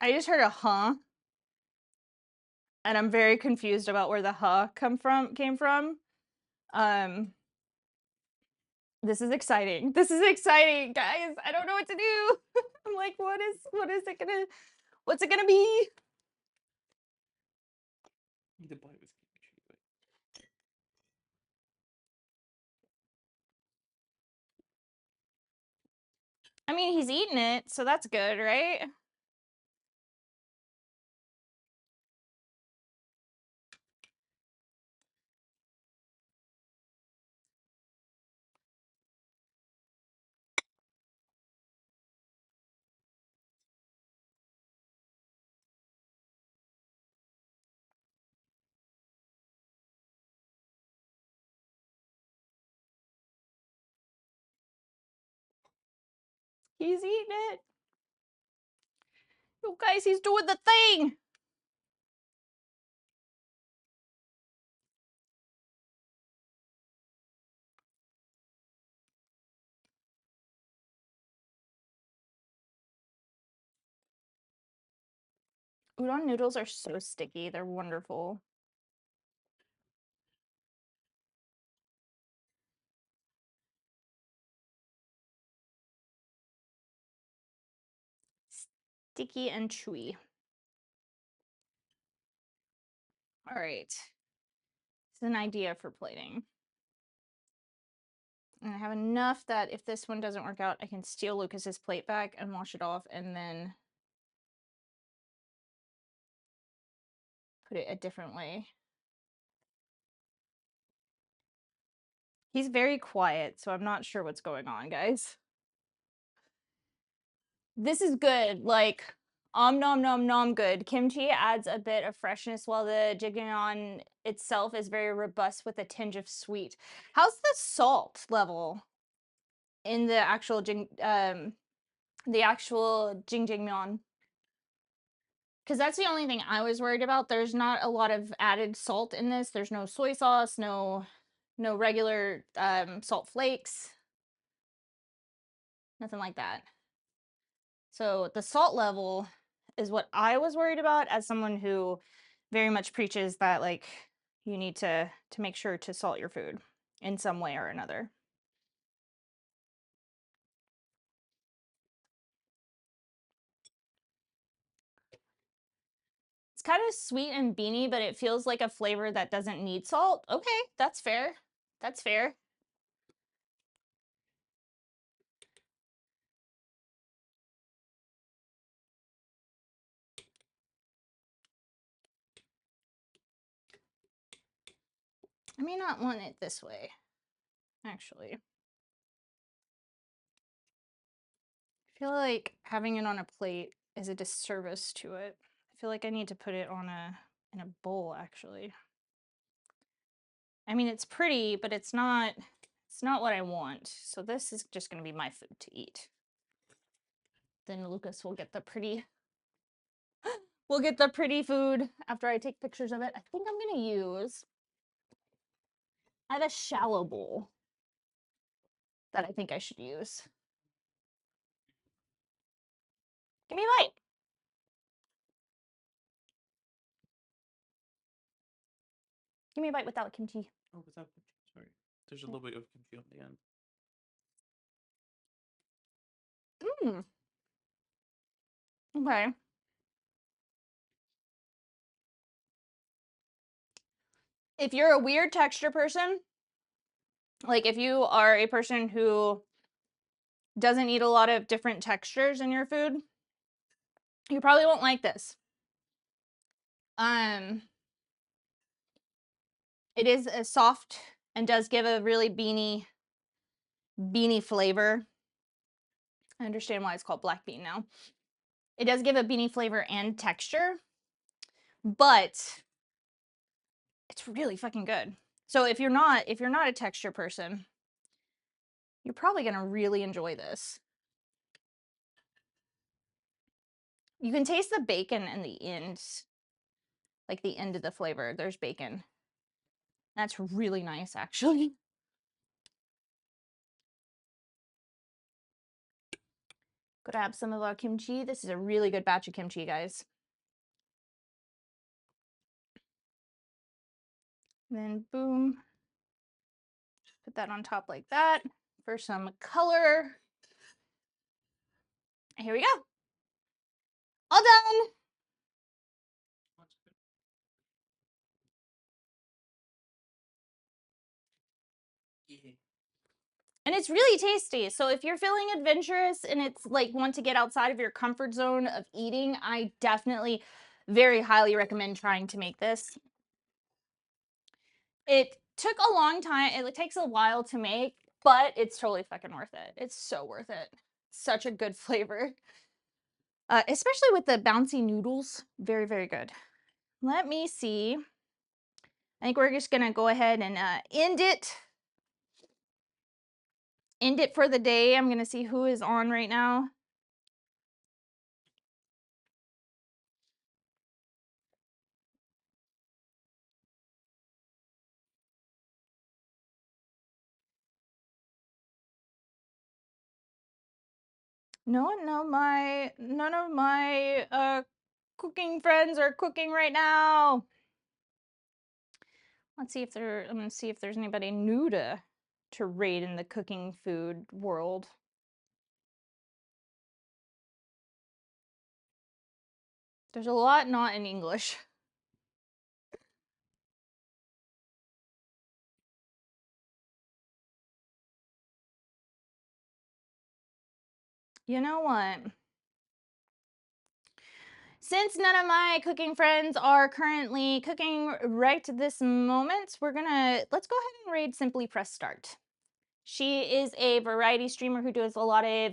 I just heard a huh, and I'm very confused about where the huh came from. This is exciting. This is exciting, guys. I don't know what to do. I'm like, what's it gonna be? The boy was kimchi. I mean, he's eating it, so that's good, right? He's eating it. You guys, he's doing the thing. Udon noodles are so sticky. They're wonderful. Sticky and chewy. All right. It's an idea for plating. And I have enough that if this one doesn't work out, I can steal Lucas's plate back and wash it off and then put it a different way. He's very quiet, so I'm not sure what's going on, guys. This is good. Like, nom nom nom good. Kimchi adds a bit of freshness while the jjajangmyeon itself is very robust with a tinge of sweet. How's the salt level in the actual jjajangmyeon? Because that's the only thing I was worried about. There's not a lot of added salt in this. There's no soy sauce, no regular salt flakes, nothing like that. So the salt level is what I was worried about as someone who very much preaches that like you need to make sure to salt your food in some way or another. It's kind of sweet and beany, but it feels like a flavor that doesn't need salt. Okay, that's fair. That's fair. I may not want it this way, actually. I feel like having it on a plate is a disservice to it. I feel like I need to put it on in a bowl, actually. I mean, it's pretty, but it's not what I want. So this is just going to be my food to eat. Then Lucas will get the pretty we'll get the pretty food after I take pictures of it. I think I'm going to use I have a shallow bowl that I think I should use. Give me a bite. Give me a bite without kimchi. Oh, without kimchi. Sorry. There's a little bit of kimchi on the end. Mmm. Okay. If you're a weird texture person, like if you are a person who doesn't eat a lot of different textures in your food, you probably won't like this. It is a soft and does give a really beany flavor. I understand why it's called black bean now. It does give a beany flavor and texture, but it's really fucking good. So if you're not a texture person, you're probably gonna really enjoy this. You can taste the bacon in the end, like the end of the flavor. There's bacon. That's really nice, actually. Grab some of our kimchi. This is a really good batch of kimchi, guys. Then boom, put that on top like that for some color. And here we go. All done. And it's really tasty. So if you're feeling adventurous and it's like want to get outside of your comfort zone of eating, I definitely very highly recommend trying to make this. It took a long time. It takes a while to make, but it's totally fucking worth it. It's so worth it. Such a good flavor. Especially with the bouncy noodles. Very, very good. Let me see. I think we're just gonna go ahead and end it for the day. I'm gonna see who is on right now. None of my cooking friends are cooking right now. Let's see if I'm gonna see if there's anybody new to raid in the cooking food world. There's a lot not in English. You know what? Since none of my cooking friends are currently cooking right this moment, let's go ahead and raid Simply Press Start. She is a variety streamer who does a lot of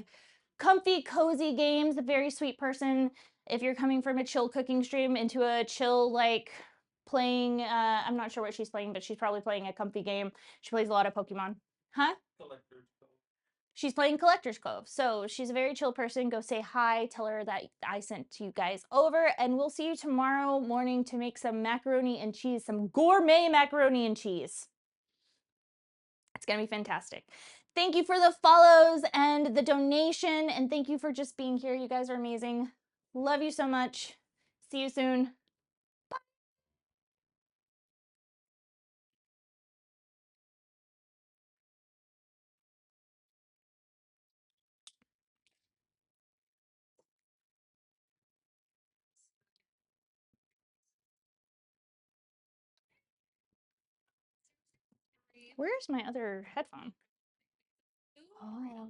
comfy, cozy games, a very sweet person. If you're coming from a chill cooking stream into a chill, like, playing, I'm not sure what she's playing, but she's probably playing a comfy game. She plays a lot of Pokemon. Huh? She's playing Collector's Cove. So she's a very chill person. Go say hi, tell her that I sent you guys over, and we'll see you tomorrow morning to make some macaroni and cheese, some gourmet macaroni and cheese. It's gonna be fantastic. Thank you for the follows and the donation, and thank you for just being here. You guys are amazing. Love you so much. See you soon. Where's my other headphone? Oh.